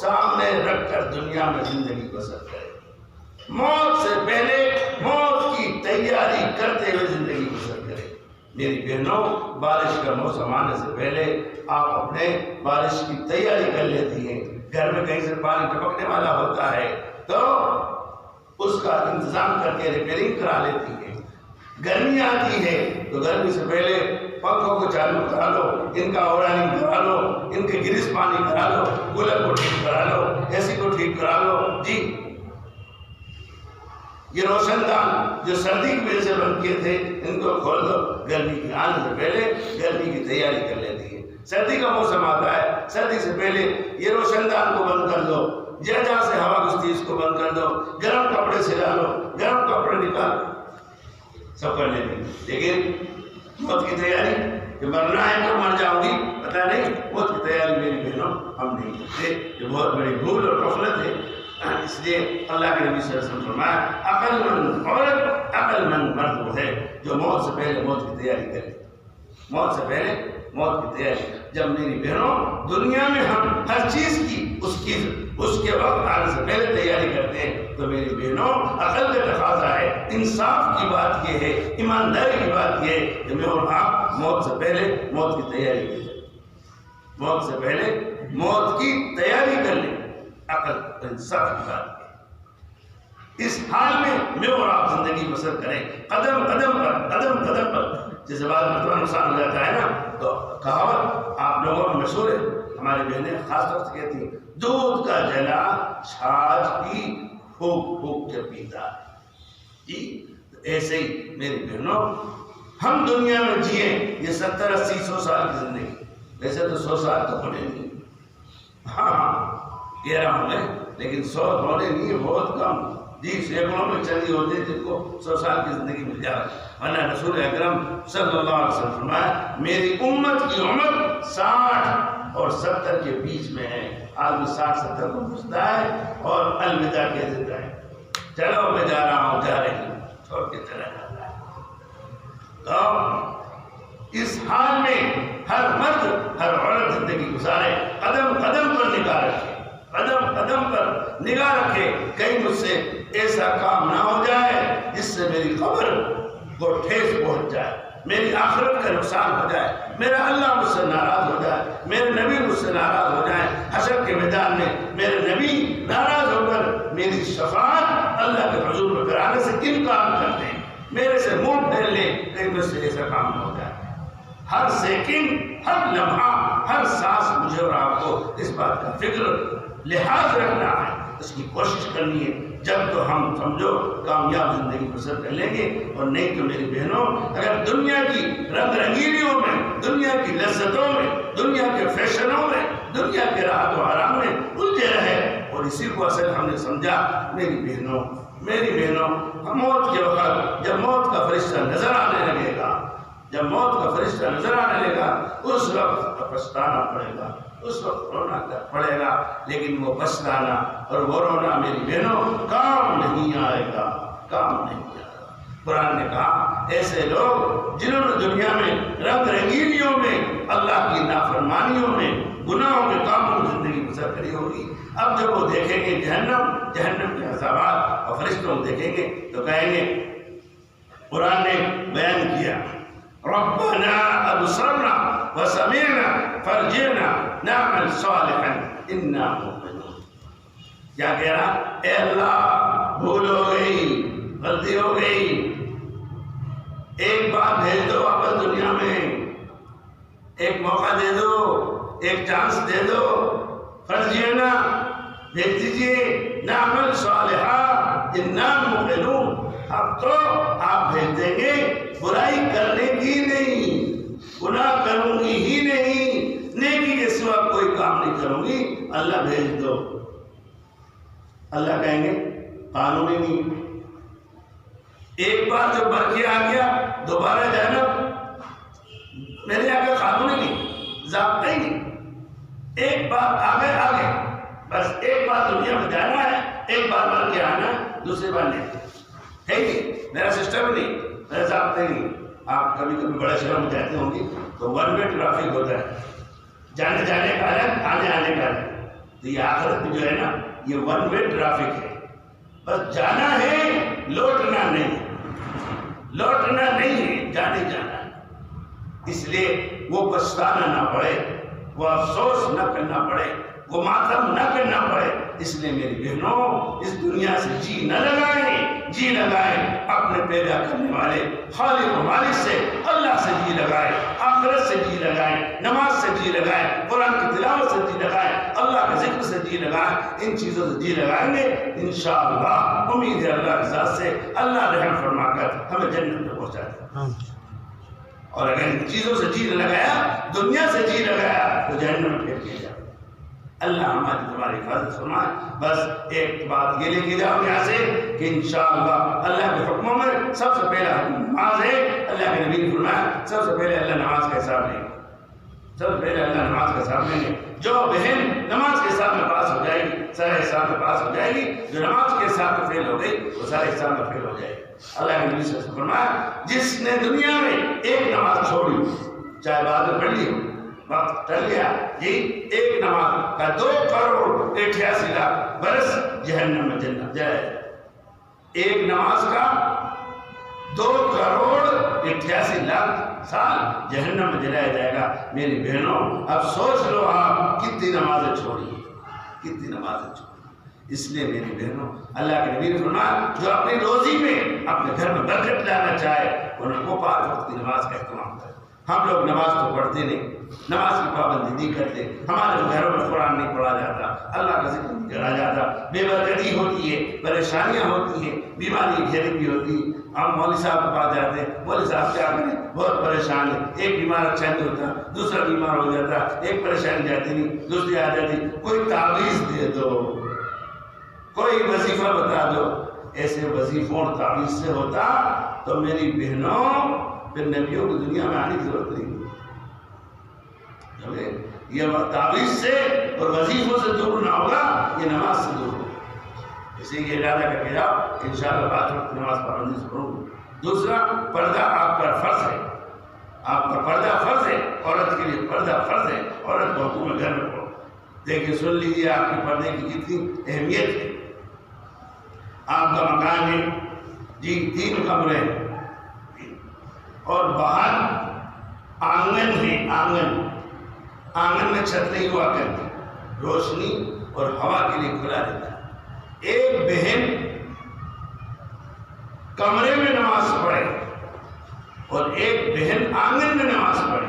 سامنے رکھ کر دنیا میں زندگی بسر کرے، موت سے پہلے موت کی تیاری کرتے ہوئے زندگی بسر کرے۔ میری بہنوں، بارش کا موسم آنے سے پہلے آپ اپنے بارش کی تیاری کر لیتی ہیں، گھر میں کہیں سے پانی ٹپکنے والا ہوتا ہے تو اس کا انتظام کر کے ریپیئرنگ کرا لیتی ہیں، گرمی آتی ہے تو گرمی سے پہلے پنکھوں کو چالو کرا لو، ان کا اوراننگ کرا لو، ان کے گریس پانی کرا لو، کولر کو ٹھیک کرا لو، اے سی کو ٹھیک کرا لو جی۔ یہ روشن دان جو سردی کی وجہ سے بند کیے تھے ان کو کھول دو، گرمی کی آنے سے پہلے گرمی کی تیاری کر لیتی ہے۔ سردی کا موسم آتا ہے، سردی سے پہلے یہ روشن دان کو بند کر دو، جہاں سے ہوا گزرتی اس کو بند کر دو، گرم کپڑے سلا لو، گرم کپڑے نکالو، سب کر لیں گے. لیکن موت کی تیاری کہ مرنا ہے تو مر جاؤں گی پتہ نہیں، موت کی تیاری میری بہنوں ہم نہیں کرتے. یہ بہت بڑی بھول اور غفلت ہے. اس لیے اللہ کے نبی صلی اللہ علیہ وسلم فرمایا عقل مند عورت عقل مند مرد وہ ہے جو موت سے پہلے موت کی تیاری کرے. موت سے پہلے موت کی تیاری. جب میری بہنوں دنیا میں ہم ہر چیز کی اس کے وقت آنے سے پہلے تیاری کرتے ہیں تو میری بہنوں عقل کا تقاضا ہے، انصاف کی بات یہ ہے، ایمانداری کی بات یہ ہے کہ میں اور آپ موت سے پہلے موت کی تیاری کریں. موت سے پہلے موت کی تیاری کر لیں. عقل انصاف کی بات ہے. اس حال میں اور آپ زندگی بسر کریں، قدم قدم پر. جیسے بعد مرتبہ نقصان ہو جاتا ہے نا تو کہاوت آپ لوگوں میں مشہور ہے، ہماری بہنیں خاص طور سے کہتی ہیں دودھ کا جلا چھاچ کی پھونک پھونک کے پیتا ہے. جی ایسے ہی میری بہنوں ہم دنیا میں جیے یہ 70 80 100 سال کی زندگی. ویسے تو 100 سال تو ہونے نہیں، ہاں کہہ رہا ہوں میں، لیکن 100 ہونے نہیں، بہت کم. جی سینکڑوں میں چندی ہوتے ہیں جن کو 100 سال کی زندگی مل جائے. ورنہ رسول اکرم صلی اللہ علیہ وسلم فرمایا میری امت کی عمر 60 اور 70 کے بیچ میں ہے. آدمی 60 70 کو پوچھتا ہے اور الوداع کہہ دیتا ہے، چلو میں جا رہا ہوں، جا رہی ہوں، چھوڑ کے چلا جاتا ہے. تو اس حال میں ہر مرد ہر عورت زندگی گزارے، قدم قدم پر نگاہ رکھے، قدم قدم پر نگاہ رکھے. کہیں مجھ سے ایسا کام نہ ہو جائے جس سے میری قبر کو ٹھیس پہنچ جائے، میری آخرت کا نقصان ہو جائے، میرا اللہ مجھ سے ناراض ہو جائے، میرے نبی مجھ سے ناراض ہو جائے. حشر کے میدان میں میرے نبی ناراض ہو کر میری شفاعت اللہ کے حضور میں کرانے سے انکار کرتے ہیں، میرے سے منہ پھیر لے، کہیں مجھ سے ایسا کام نہ ہو جائے. ہر سیکنڈ، ہر لمحہ، ہر سانس مجھے اور آپ کو اس بات کا فکر لحاظ رکھنا ہے، اس کی کوشش کرنی ہے. جب تو ہم سمجھو کامیاب زندگی بسر کر لیں گے، اور نہیں تو میری بہنوں اگر دنیا کی رنگ رنگینیوں میں، دنیا کی لذتوں میں، دنیا کے فیشنوں میں، دنیا کے راحت و آرام میں الجھے رہے اور اسی کو اصل ہم نے سمجھا. میری بہنوں موت کے وقت جب موت کا فرشتہ نظر آنے لگے گا، جب موت کا فرشتہ نظر آنے لگے گا اس وقت پچھتانا پڑے گا، اس وقت رونا پڑے گا. لیکن وہ پچھتانا اور وہ رونا میری بہنوں کام نہیں آئے گا، کام نہیں آئے گا. قرآن نے کہا ایسے لوگ جنہوں نے دنیا میں رنگ رنگینیوں میں، اللہ کی نافرمانیوں میں، گناہوں کے کاموں میں زندگی بسر کری ہوگی، اب جب وہ دیکھیں گے جہنم کے عذابات اور فرشتوں کو دیکھیں گے تو کہیں گے، قرآن نے بیان کیا ربنا ابصرنا وسمعنا فرجعنا نعمل صالحا انا مؤمنون. کیا کہہ رہا؟ اے اللہ بھول ہو گئی، غلطی ہو گئی، ایک بار بھیج دو واپس دنیا میں، ایک موقع دے دو، ایک چانس دے دو، فرجعنا بھیج دیجیے، نعمل صالحا انا مؤمنون. اب تو آپ بھیج دیں گے، برائی کرنے کی نہیں، گناہ کروں گی ہی نہیں، نیکی کے سوا کوئی کام نہیں کروں گی، اللہ بھیج دو. اللہ کہیں گے قانونی نہیں، ایک بار جو بر کے آ گیا دوبارہ جانا میرے آگے قانونی نہیں، ضابطہ ہی نہیں. ایک بار آگے بس ایک بار دنیا میں جانا ہے، ایک بار بر کے آنا ہے، دوسری بار نہیں ہے ہی. میرا سسٹم نہیں، میرا ضابطہ نہیں. آپ کبھی بڑے شہروں میں جاتے ہوں گے تو ون وے ٹریفک ہوتا ہے، جانے کا الگ، آنے کا الگ. تو یہ آخرت میں جو ہے نا یہ ون وے ٹریفک ہے، بس جانا ہے، لوٹنا نہیں ہے، جانا ہے. اس لیے وہ پچھتانا نہ پڑے، وہ افسوس نہ کرنا پڑے، وہ ماتم نہ کرنا پڑے. اس لیے میری بہنوں اس دنیا سے جی لگائیں اپنے پیدا کرنے والے خالق و مالک سے، اللہ سے جی لگائیں، آخرت سے جی لگائیں، نماز سے جی لگائیں، قرآن کی تلاوت سے جی لگائیں، اللہ کے ذکر سے جی لگائیں. ان چیزوں سے جی لگائیں گے انشاءاللہ امید ہے اللہ کی ذات سے اللہ رحم فرما کر ہمیں جنت میں پہنچا دے. اور اگر ان چیزوں سے جی لگایا، دنیا سے جی لگایا، تو جہنم میں پھر کیا جائے۔ اللہ ہماری تمہاری حفاظت فرمائے۔ بس ایک بات یہ لے کے جاؤ یہاں سے کہ انشاءاللہ اللہ کے حکموں میں سب سے پہلا نماز ہے۔ اللہ کے نبی نے فرمایا سب سے پہلے اللہ نماز کا حساب لیں گے، سب سے پہلے اللہ نماز کا حساب لیں گے۔ جو بہن نماز کے حساب میں پاس ہو جائے گی، سارے حساب میں پاس ہو جائے گی۔ جو نماز کے حساب میں فیل ہو گئی، وہ سارے حساب میں فیل ہو جائے گی۔ اللہ کے نبی سے فرمایا جس نے دنیا میں ایک نماز چھوڑی، چاہے بعد میں پڑھ لی ہو، وقت ٹل گیا جی، ایک نماز کا 2 کروڑ 88 لاکھ برس جہنم میں جنت جائے۔ ایک نماز کا 2 کروڑ 88 لاکھ سال جہنم میں جلایا جائے گا۔ میری بہنوں اب سوچ لو آپ کتنی نمازیں چھوڑی، کتنی نمازیں چھوڑی۔ اس لیے میری بہنوں اللہ کے نبی نے فرمایا جو اپنی روزی میں اپنے گھر میں برکت لانا چاہے وہ 5 وقت کی نماز کا اہتمام کرے۔ ہم لوگ نماز تو پڑھتے نہیں، نماز کی پابندی نہیں کرتے، ہمارے گھروں میں قرآن نہیں پڑھا جاتا، اللہ کا ذکر نہیں کرا جاتا، بے برکتی ہوتی ہے، پریشانیاں ہوتی ہیں، بیماری گھیری بھی ہوتی ہے۔ ہم مولوی صاحب کے پاس جاتے ہیں، مولوی صاحب کیا کریں، بہت پریشان ہے، ایک بیمار اچھا نہیں ہوتا، دوسرا بیمار ہو جاتا، ایک پریشانی جاتی نہیں، دوسری آ جاتی، کوئی تعویذ دے دو، کوئی وظیفہ بتا دو۔ ایسے وظیفوں اور تعویذ سے ہوتا تو میری بہنوں پھر نبیوں کی دنیا میں آنے کی ضرورت نہیں۔ یہ تعویذ سے اور وظیفوں سے دور نہ ہوگا، یہ نماز سے دور ہوگا۔ اسی لیے ارادہ کر کے جاؤ، انشاءاللہ 5 وقت نماز پابندی سے پڑھوں گی۔ دوسرا، پردہ آپ پر فرض ہے، آپ پر پردہ فرض ہے، عورت کے لیے پردہ فرض ہے، عورت کو حکم گھر میں پڑھو۔ دیکھیں سن لیجیے آپ کے پردے کی کتنی اہمیت ہے۔ آپ کا مکان ہے جی، 3 کمرے ہیں اور باہر آنگن ہے، آنگن میں چھت نہیں ہوا کرتی، روشنی اور ہوا کے لیے کھلا رہتا ہے۔ ایک بہن کمرے میں نماز پڑھے اور ایک بہن آنگن میں نماز پڑھے۔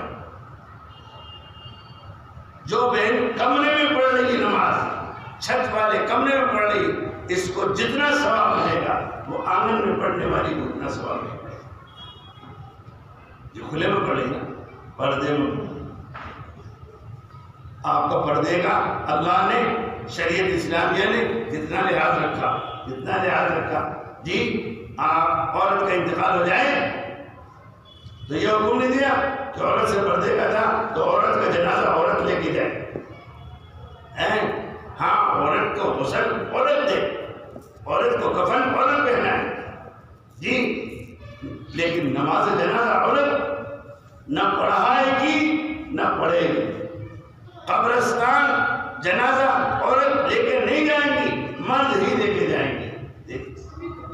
جو بہن کمرے میں پڑھ رہی نماز، چھت والے کمرے میں پڑھ رہی، اس کو جتنا ثواب ملے گا وہ آنگن میں پڑھنے والی کو اتنا ثواب ملے گا۔ جو کھلے میں پڑھے نا، پردے میں، آپ کا پردے کا اللہ نے، شریعت اسلامیہ نے جتنا لحاظ رکھا جی، آپ عورت کا انتقال ہو جائے تو یہ حکم نہیں دیا کہ عورت سے پردے کا تھا تو عورت کا جنازہ عورت لے کے جائے۔ ہاں، عورت کو غسل عورت دے، عورت کو کفن عورت پہنا ہے جی، لیکن نماز جنازہ عورت نہ پڑھائے گی نہ پڑھے گی۔ قبرستان جنازہ عورت لے کے نہیں جائیں گی، مرد ہی لے کے جائیں گے۔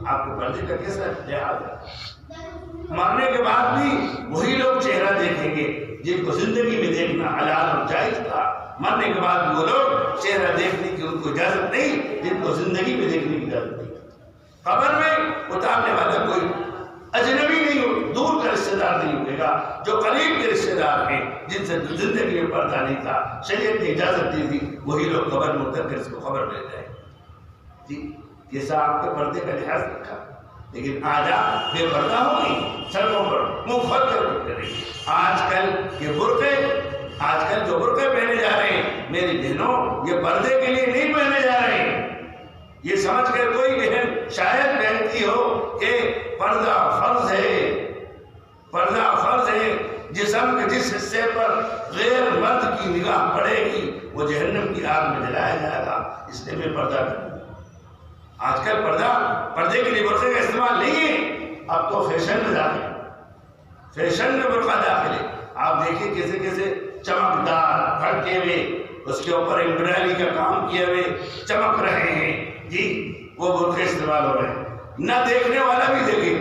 آپ کو پردے کا کیسا لحاظ ہے؟ مرنے کے بعد بھی وہی لوگ چہرہ دیکھیں گے جن کو زندگی میں دیکھنا حلال اور جائز تھا، مرنے کے بعد بھی وہ لوگ چہرہ دیکھنے کی ان کو اجازت نہیں جن کو زندگی میں دیکھنے کی اجازت نہیں۔ قبر میں اتارنے والا کوئی اجنبی نہیں ہو، دور کا رشتہ دار نہیں ہوئے گا، جو قریب کے رشتہ دار ہیں جن سے زندگی میں پردہ نہیں تھا، شریعت نے اجازت دی تھی، وہی لوگ قبر میں اتر کر اس کو خبر لے جائیں جی۔ کیسا آپ کے پردے کا لحاظ رکھا، لیکن آج آپ بے پردہ ہو گئی، سڑکوں پر منہ کھول کر اٹھ رہی۔ آج کل یہ برقعے، آج کل جو برقعے پہنے جا رہے ہیں میری بہنوں، یہ پردے کے لیے نہیں پہنے جا رہے ہیں۔ یہ سمجھ کر کوئی بہن شاید پہنتی ہو کہ پردہ فرض ہے، پردہ فرض ہے، جسم کے جس حصے پر غیر مرد کی نگاہ پڑے گی وہ جہنم کی آگ میں جلایا جائے گا، اس لیے میں پردہ کروں۔ آج کل پردے کے لیے برقعے کا استعمال نہیں ہے، اب تو فیشن میں داخل، فیشن میں برقع داخل ہے۔ آپ دیکھیں کیسے کیسے چمکدار پھڑکے ہوئے، اس کے اوپر امبرائڈری کا کام کیے ہوئے چمک رہے ہیں جی، وہ برقعے استعمال ہو رہے ہیں۔ نہ دیکھنے والا بھی دیکھے،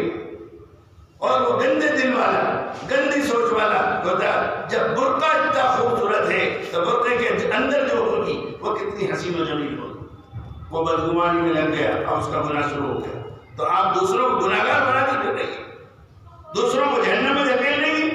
اور وہ گندے دل والا، گندی سوچ والا ہوتا ہے۔ جب برقع اتنا خوبصورت ہے تو برقعے کے اندر جو ہوگی وہ کتنی حسین و جمیل ہوگی۔ وہ بدگمانی میں لگ گیا، اب اس کا گناہ شروع ہو گیا، تو آپ دوسروں کو گناہگار بنا کے دے رہی ہیں، دوسروں کو جہنم میں دھکیل رہی ہیں۔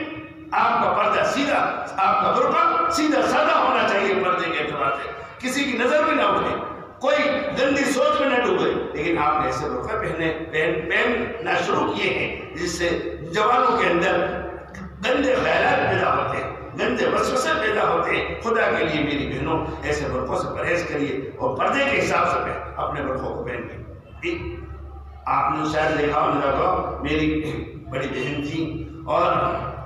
آپ کا پردہ سیدھا، آپ کا برقع سیدھا سادہ ہونا چاہیے پردے کے اعتبار سے، کسی کی نظر میں نہ اٹھے، کوئی گندی سوچ میں نہ ڈوبے۔ لیکن آپ نے ایسے برقعے پہننا شروع کیے ہیں جس سے جوانوں کے اندر گندے خیالات پیدا ہوتے ہیں، گندے وسوسے پیدا ہوتے ہیں. خدا کے لیے میری بہنوں ایسے برقعوں سے پرہیز کریے اور پردے کے حساب سے اپنے برقعوں کو پہنیے. آپ نے شاید دیکھا ہوگا میری بڑی بہن تھی اور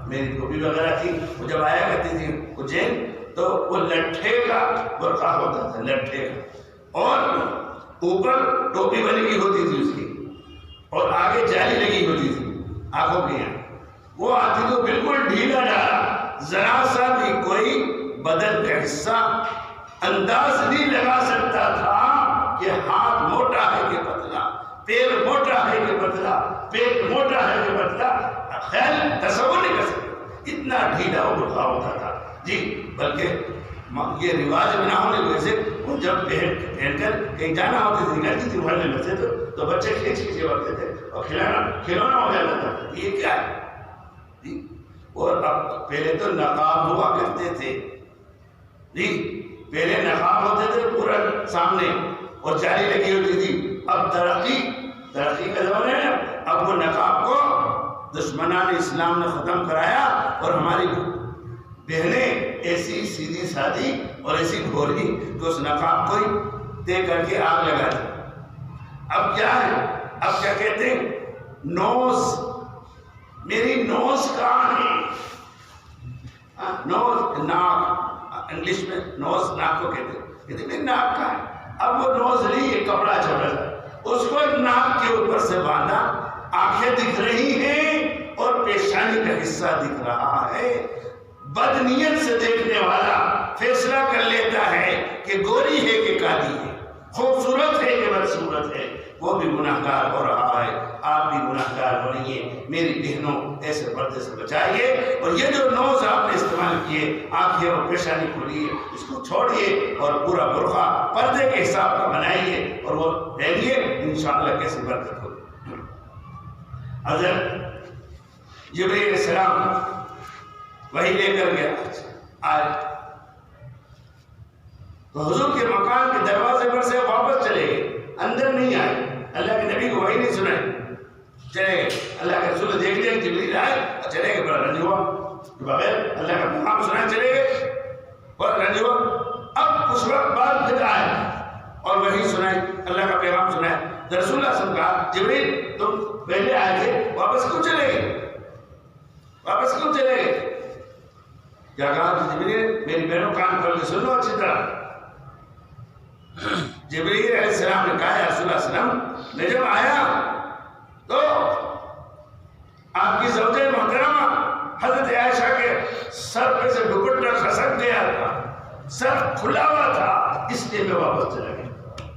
میری پھوپھی وغیرہ تھی، وہ جب آیا کرتی تھی اجین تو وہ لٹھے کا برقع ہوتا تھا، لٹھے کا، اور اوپر ٹوپی بنی ہوئی ہوتی تھی اس کی اور آگے جالی لگی ہوتی تھی آنکھوں کے یہاں. وہ آتی تو بالکل ڈھیلا ڈالا، ذرا سا بھی کوئی بدن کا حصہ انداز نہیں لگا سکتا تھا کہ ہاتھ موٹا ہے کہ پتلا، پیر موٹا ہے کہ پتلا، پیٹ موٹا ہے کہ پتلا، خیال تصور نہیں کر سکتا، اتنا ڈھیلا وہ برقع ہوتا تھا. جی بلکہ یہ رواج بنا ہونے کی وجہ سے وہ جب پہن کر کہیں جانا ہوتی تھی، نکلتی تھی محلے میں سے تو بچے کھینچ کے بڑھتے تھے اور کھلونا ہو جاتا تھا. یہ کیا ہے جی؟ اور اب پہلے تو نقاب ہوا کرتے تھے جی، پہلے نقاب ہوتے تھے پورا سامنے اور جالی لگی ہوتی تھی. اب ترقی کا زمانہ ہے، اب وہ نقاب کو دشمنان اسلام نے ختم کرایا اور ہماری بہنیں ایسی سیدھی سادی اور ایسی گھوری کہ اس نقاب کو ہی دے کر کے آگ لگا دی. اب کیا ہے، اب کیا کہتے ہیں، نوز، میری نوز کہاں ہے؟ نوز، ناک، انگلش میں نوز ناک کو کہتے ہیں، میری ناک کہاں ہے؟ اب وہ نوز نہیں، یہ کپڑا چھوڑا اس کو ناک کے اوپر سے باندھا، آنکھیں دکھ رہی ہیں اور پیشانی کا حصہ دکھ رہا ہے. بدنیت سے دیکھنے والا فیصلہ کر لیتا ہے کہ گوری ہے کہ کالی ہے، خوبصورت ہے کہ بدصورت ہے، وہ بھی گناہگار ہو رہا ہے، آپ بھی گناہگار ہو رہی ہیں. میری بہنوں ایسے پردے سے بچائیے، اور یہ جو نوز آپ نے استعمال کیے، آنکھیں اور پیشانی کھولیے، اس کو چھوڑیے اور پورا برقع پردے کے حساب کا بنائیے اور وہ پہنیے، انشاءاللہ کیسے برکت ہوگی. حضرت جبرائیل علیہ السلام وہی لے کر گیا آئے تو حضور کے مکان کے دروازے پر سے واپس چلے گئے، اندر نہیں آئے. اللہ کے نبی کو وہی نہیں سنائے، چلے گئے. اللہ کے رسول دیکھ لیا جبرائیل آئے اور چلے گئے، بڑا رنج ہوا بغیر اللہ کا پیغام سنائے چلے گئے، بہت رنج ہوا. اب کچھ وقت بعد پھر آئے اور وہی سنائے، اللہ کا پیغام سنائے. رسول اللہ صلی اللہ علیہ وسلم کہا جبرائیل تم پہلے آئے تھے، واپس کیوں چلے گئے؟ واپس کیوں چلے گئے؟ کیا کہا جبرائیل؟ میری بہنوں کان کھول کے سن لو اچھی طرح. جبرائیل علیہ السلام نے کہا یا رسول اللہ صلی اللہ علیہ وسلم، میں جب آیا تو آپ کی زوجہ محترمہ حضرت عائشہ کے سر پہ سے دوپٹہ کھسک گیا تھا، سر کھلا ہوا تھا، اس لیے میں واپس چلا گیا.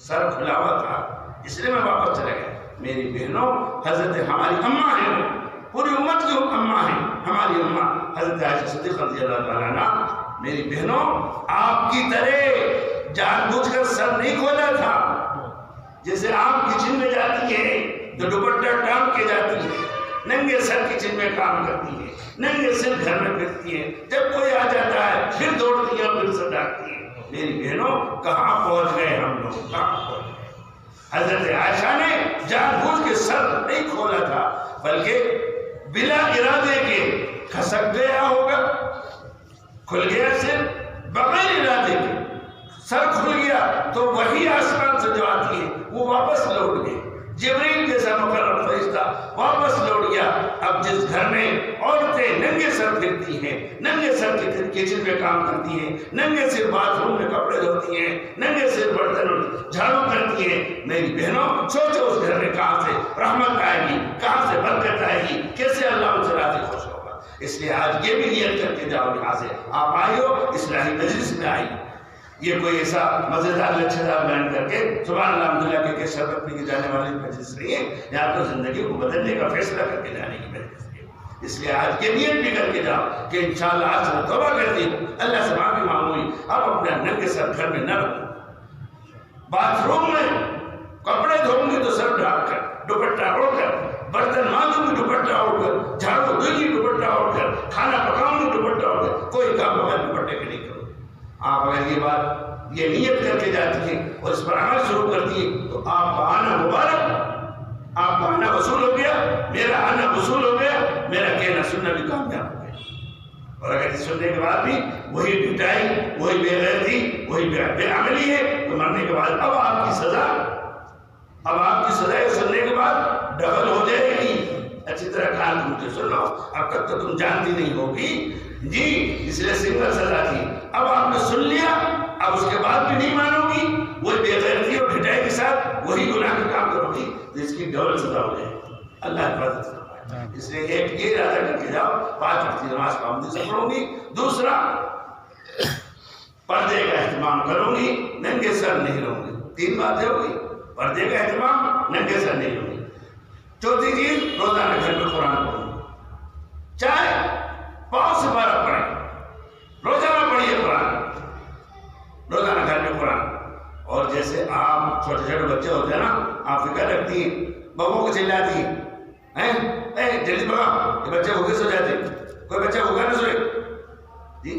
سر کھلا ہوا تھا اس لیے میں واپس چلا گیا. میری بہنوں حضرت ہماری اماں ہیں، پوری امت کی اماں ہیں، ہماری اماں حضرت عائشہ صدیقہ رضی اللہ تعالیٰ عنہ. میری بہنوں آپ کی طرح جان بوجھ کر سر نہیں کھولا تھا. جیسے آپ کچن میں جاتی ہیں تو دوپٹہ ٹانگ کے جاتی ہے، ننگے سر کچن میں کام کرتی ہے، ننگے سر گھر میں پھرتی ہے، جب کوئی آ جاتا ہے پھر دوڑتی ہے پھر سے ڈانٹتی ہے. میری بہنوں کہاں پہنچ گئے ہم لوگ، کہاں پہنچ گئے. حضرت عائشہ نے جان بوجھ کے سر نہیں کھولا تھا، بلکہ بلا ارادے کے کھسک گیا ہوگا، کھل گیا سر بغیر ارادے کے، سر کھل گیا تو وہی آسمان سے جو آتی ہے وہ واپس لوٹ گئی. جبرائیل جیسا مقرر فرشتہ واپس لوٹ گیا. اب جس گھر میں عورتیں ننگے سر پھرتی ہیں، ننگے سر کچن میں کام کرتی ہیں، ننگے سر باتھ روم میں کپڑے دھوتی ہیں، ننگے سر برتن جھاڑو کرتی ہیں، میری بہنوں سوچو اس گھر میں کہاں سے رحمت آئے گی، کہاں سے برکت آئے گی، کیسے اللہ ان سے راضی خوش ہوگا. اس لیے آج یہ بھی نیت کر کے جاؤ یہاں سے آپ آئی ہو اصلاحی مجلس میں آئی. یہ کوئی ایسا مزیدار لچھےدار بیان کر کے سبحان اللہ الحمدللہ کے شربت پی کے جانے والی مجلس نہیں ہے، یہاں تو زندگی کو بدلنے کا فیصلہ کر کے جانے کی مجلس ہے. اس لیے آج یہ نیت بھی کر کے جاؤ کہ انشاءاللہ آج سے توبہ کرتی ہوں، اللہ سے معافی مانگوں، اب اپنے ننگے سر گھر میں نہ رکھوں. باتھ روم میں کپڑے دھوؤں گی تو سر ڈھانپ کر، دوپٹہ اوڑھ کر، برتن مانجوں گی دوپٹہ اوڑھ کر، جھاڑو دوں گی دوپٹہ اوڑھ کر، کھانا پکاؤں گی دوپٹہ اوڑھ کر، کوئی کام بغیر دوپٹے کے نہیں کروں. آپ اگر یہ بات یہ نیت کر کے جاتی ہیں اور اس پر عمل شروع کرتی ہیں تو آپ کا آنا مبارک، آپ کا آنا وصول ہو گیا، میرا آنا وصول ہو گیا، میرا کہنا سننا بھی کامیاب ہو گیا۔ اور اگر اس سننے کے بعد بھی وہی پٹائی، وہی بے غیرتی، وہی بے عملی ہے، تو مرنے کے بعد اب آپ کی سزا سننے کے بعد ڈبل ہو جائے گی۔ اچھی طرح کان کھول کے سن لو، اب تک تو تم جانتی نہیں ہوگی جی، اس لیے سنگل سزا تھی۔ اب آپ نے سن لیا، اب اس کے بعد بھی نہیں مانو گی، وہی بے غیرتی اور ڈھٹائی کے ساتھ وہی گناہ کا کام کرو گی، تو اس کی ڈبل سزا ہو جائے گی۔ اللہ حفاظت فرمائے۔ اس لیے ایک یہ ارادہ کر کے جاؤ 5 وقت کی نماز پابندی سے پڑھوں گی، دوسرا پردے کا اہتمام کروں گی، ننگے سر نہیں رہوں گی۔ 3 باتیں ہو گئی، پردے کا اہتمام، ننگے سر نہیں رہوں گی۔ چوتھی چیز، روزانہ گھر میں قرآن پڑھوں گی، چاہے 5 سے 12 پڑھیں، روزانہ پڑھیے قرآن، روزانہ گھر میں قرآن۔ اور جیسے آپ چھوٹے چھوٹے بچے ہوتے ہیں نا، آپ فکر رکھتی ہیں، بہو کو چلاتی ہیں، جلدی پڑھا، یہ بچے بھوکے سو جاتے، کوئی بچہ بھوکا نہ سوئے جی۔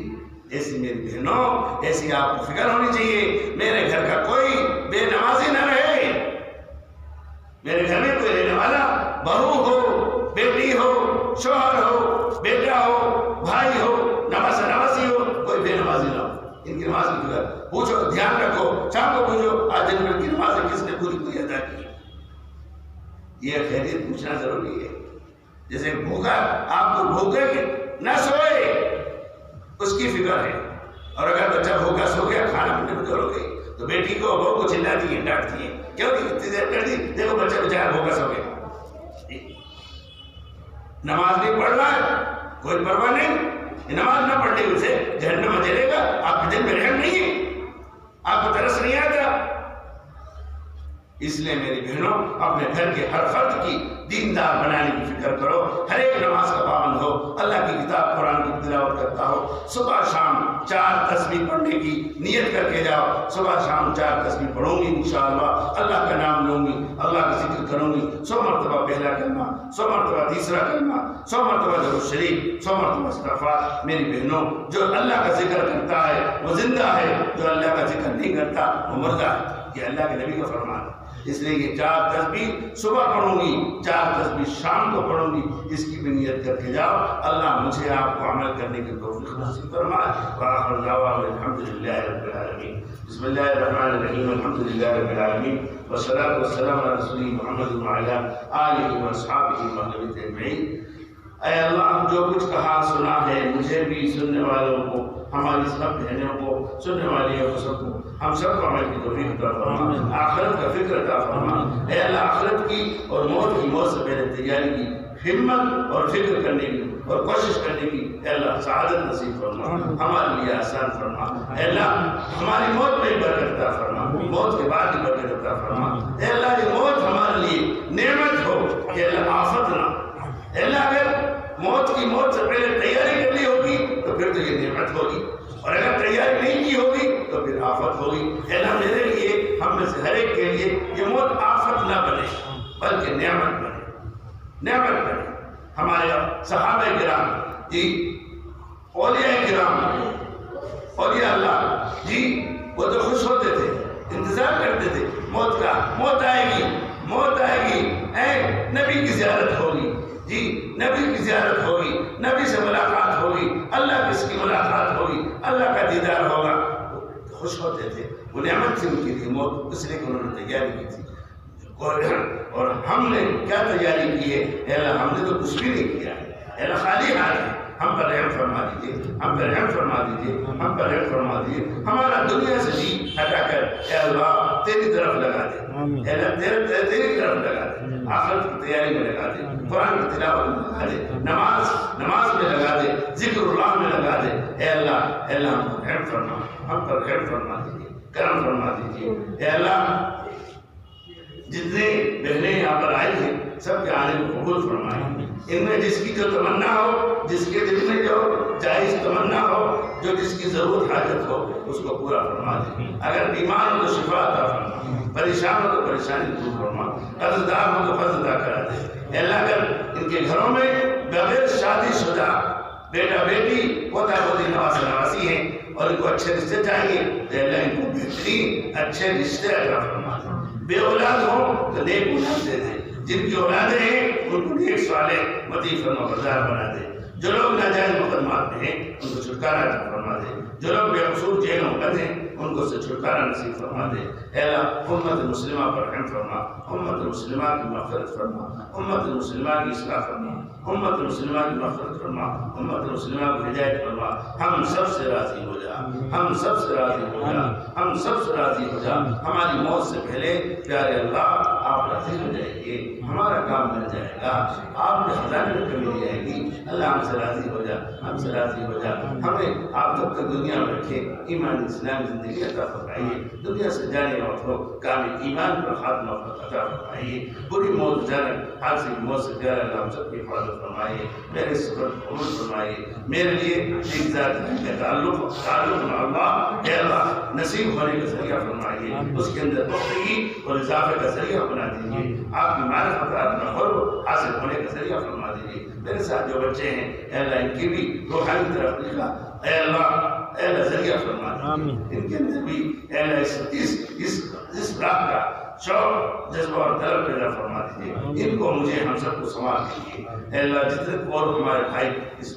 ایسی میری بہنوں، ایسی آپ کو فکر ہونی چاہیے، میرے گھر کا کوئی بے نمازی نہ رہے، میرے گھر میں کوئی رہنے والا بہو ہو، بیٹی ہو، شوہر ہو، بیٹا ہو، بھائی ہو، نواسی ہو، کوئی بے نمازی نہ ہو۔ ان کی نماز کی فکر پوچھو، دھیان رکھو، شام کو پوچھو آج دن بھر کی نماز کس نے پوری ادا کی، یہ خیریت پوچھنا ضروری ہے۔ جیسے بھوکا، آپ کو بھوکے نہ سوئے اس کی فکر ہے، اور اگر بچہ بھوکا سو گیا، کھانا پینے میں دور ہو گئی، تو بیٹی کو بہو کو چلاتی ہے، ڈانٹتی ہے، کیوں نہیں اتنی دیر کر دی، دیکھو بچہ بیچارہ بھوکا سو گیا۔ نماز نہیں پڑھ رہا ہے، کوئی پرواہ نہیں، نماز نہ پڑھنے کی سے جہنم میں جلے گا، آپ کے دل میں رحم نہیں ہے، آپ کو ترس نہیں آتا۔ اس لیے میری بہنوں، اپنے گھر کے ہر فرد کی دیندار بنانے کی فکر کرو، ہر ایک نماز کا پابند ہو، اللہ کی کتاب قرآن کی تلاوت کرتا ہو، صبح شام 4 تسبیح پڑھنے کی نیت کر کے جاؤ، صبح شام 4 تسبیح پڑھوں گی انشاءاللہ، اللہ کا نام لوں گی، اللہ کا ذکر کروں گی، 100 مرتبہ پہلا کلمہ، 100 مرتبہ تیسرا کلمہ، 100 مرتبہ درود شریف، 100 مرتبہ استغفار۔ میری بہنوں، جو اللہ کا ذکر کرتا ہے وہ زندہ ہے، جو اللہ کا ذکر نہیں کرتا وہ مردہ ہے، یہ اللہ کے نبی کا فرمان ہے۔ اس لیے یہ 4 تسبیح صبح پڑھوں گی، 4 تسبیح شام کو پڑھوں گی، اس کی بھی نیت کر کے جاؤ، اللہ مجھے آپ کو عمل کرنے کی توفیق نصیب فرمائے۔ وآخر دعوانا الحمدللہ رب العالمین۔ بسم اللہ الرحمن الرحیم، الحمدللہ رب العالمین، والصلاة والسلام علی رسول محمد وعلی آلہ واصحابہ ومن تبعهم اجمعین۔ اے اللہ، جو کچھ کہا سنا ہے، مجھے بھی، سننے والوں کو، ہماری سب بہنوں کو، سننے والیوں کو، سب کو، ہم سب کو عمل کی توفیق عطا فرما، آخرت کا فکر عطا فرما۔ اے اللہ، آخرت کی اور موت سے پہلے تیاری کی ہمت اور فکر کرنے کی اور کوشش کرنے کی اے اللہ سعادت نصیب فرما، ہمارے لیے آسان فرما۔ اے اللہ، ہماری موت میں برکت عطا فرما، موت کے بعد برکت عطا فرما۔ اے اللہ، یہ موت ہمارے لیے نعمت ہو، اے اللہ آفت نہ۔ اے اللہ، اگر موت سے پہلے تیاری کرنی ہوگی تو پھر تو یہ نعمت ہوگی، اور اگر تیاری نہیں کی ہوگی تو پھر آفت ہوگی۔ اے اللہ، میرے لیے، ہم میں سے ہر ایک کے لیے یہ موت آفت نہ بنے بلکہ نعمت بنے، نعمت بنے۔ ہمارے صحابہ کرام جی، اولیاء کرام، اولیاء اللہ جی، وہ تو خوش ہوتے تھے، انتظار کرتے تھے موت کا، موت آئے گی، موت آئے گی، نبی کی زیارت ہوگی جی، نبی کی زیارت ہوگی، نبی سے ملاقات ہوگی، اللہ کی ملاقات ہوگی، اللہ کا دیدار ہوگا، خوش ہوتے تھے۔ وہ نعمت تھی ان کے لیے موت، اس لیے کہ انہوں نے تیاری کی تھی۔ اور ہم نے کیا تیاری کی ہے؟ اے اللہ، ہم نے تو کچھ بھی نہیں کیا ہے، اے اللہ خالی ہاتھ ہے، ہم پر رحم فرما دیجیے، ہم پر رحم فرما دیجیے، ہم پر رحم فرما دیجیے۔ ہمارا دنیا سے جی ہٹا کر اے اللہ تیری طرف لگا دے، اے اللہ تیری طرف لگا دے، آخرت کی تیاری میں لگا دے، قرآن کی تلاوت میں لگا دے، نماز میں لگا دے، ذکر اللہ میں لگا دے۔ اے اللہ، اے اللہ ہم پر رحم فرما، ہم پر رحم فرما دیجیے، کرم فرما دیجیے۔ اے اللہ، جتنے بہنیں یہاں پر آئی ہیں سب کے آنے کو قبول فرمائیں، ان میں جس کی جو تمنا ہو، جس کے دل میں جو جائز تمنا ہو، جو جس کی ضرورت حاجت ہو، اس کو پورا فرما دے۔ اگر بیمار ہو تو شفا عطا فرما، پریشان ہو تو پریشانی دور فرما، قرض دار ہو تو قرض ادا کرا دے۔ اے اللہ، اگر ان کے گھروں میں بغیر شادی شدہ بیٹا بیٹی پوتا پوتی نواز نواسی ہیں اور ان کو اچھے رشتے چاہیے، تو اے اللہ ان کو بہترین اچھے رشتے عطا فرما دے۔ بے اولاد ہو تو نیک اولاد دے دے، جن کی اولادیں ہیں ان کو نیک صالح مطیع فرما بردار بنا دے، جو لوگ ناجائز مقدمات میں ہیں ان کو چھٹکارا عطا فرما دے، جو لوگ بے قصور جیلوں میں بندے ہیں ان کو سے چھٹکارا نصیب فرما دے۔ اے اللہ امت مسلمہ پر رحم فرما، امت مسلمہ کی مغفرت فرما، امت مسلمہ کی اصلاح فرما، امت مسلمہ کی مغفرت فرما، امت مسلمہ کی ہدایت فرما۔ ہم سب سے راضی ہو جا، ہم سب سے راضی ہو جا، ہم سب سے راضی ہو جا۔ ہماری موت سے پہلے پیارے اللہ آپ راضی ہو جائیں گے، ہمارا کام مل جائے گا، آپ کے خزانے میں کمی نہیں آئے گی۔ اللہ ہم سے راضی ہو جا، ہم سے راضی ہو جا۔ ہمیں آپ جب تک دنیا میں رکھے ایمان اسلام زندگی عطا فرمائیے، دنیا سے جانے وقت ہو کامل ایمان پر خاتمہ عطا فرمائیے، بری موت جانے حادثے کی موت سے پیارے اللہ ہم سب کی حفاظت فرمائیے، میرے سفر قبول فرمائیے، میرے لیے ایک ذات کا تعلق میں اللہ اے اللہ نصیب ہونے کا ذریعہ فرمائیے، اس کے اندر پختگی اور اضافے کا ذریعہ بنا دیجیے، آپ کی معرفت اپنا قرب حاصل ہونے کا ذریعہ فرما دیجیے۔ میرے ساتھ جو بچے ہیں اے اللہ ان کی بھی روحانی ترقی کا اے اللہ ذریعہ فرما دیجیے، ان کے اندر بھی اے اللہ اس راہ کا شوق جذبہ اور طلب پیدا فرما دیجیے، ان کو مجھے ہم سب کو سنبھال دیجیے۔ اے اللہ جتنے اور ہمارے بھائی اس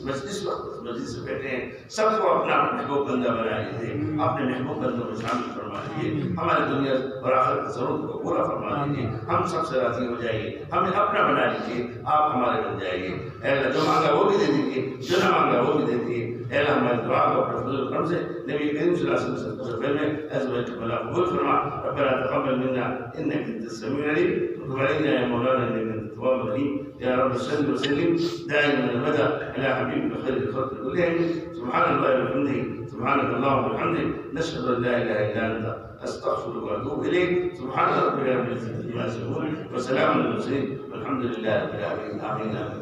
وقت مسجد سے بیٹھے ہیں سب کو اپنا محبوب بندہ بنا لیجیے، اپنے محبوب بندوں میں شامل فرما دیجیے، ہماری دنیا اور آخرت کی ضرورت کو پورا فرما دیجیے، ہم سب سے راضی ہو جائیے، ہمیں اپنا بنا لیجیے، آپ ہمارے بن جائیے۔ اے اللہ جو مانگا وہ بھی دے دیجیے، جو نہ مانگا وہ بھی دے دیجیے۔ اے اللہ ہماری دعا کو اپنے فضل و کرم سے نبی کریم صلی اللہ علیہ وسلم سے قبول میں ازواج بلا قبول فرما، ربنا تقبل منا انك انت السميع العليم وتب علينا يا مولانا انك انت التواب الرحيم يا رب صل وسلم دائما ابدا على حبيبك خير الخلق كلهم سبحان الله وبحمده سبحانك اللهم وبحمدك نشهد ان لا اله الا انت استغفرك واتوب اليك سبحان ربك رب العزه عما يصفون وسلام على المرسلين والحمد لله رب العالمين امين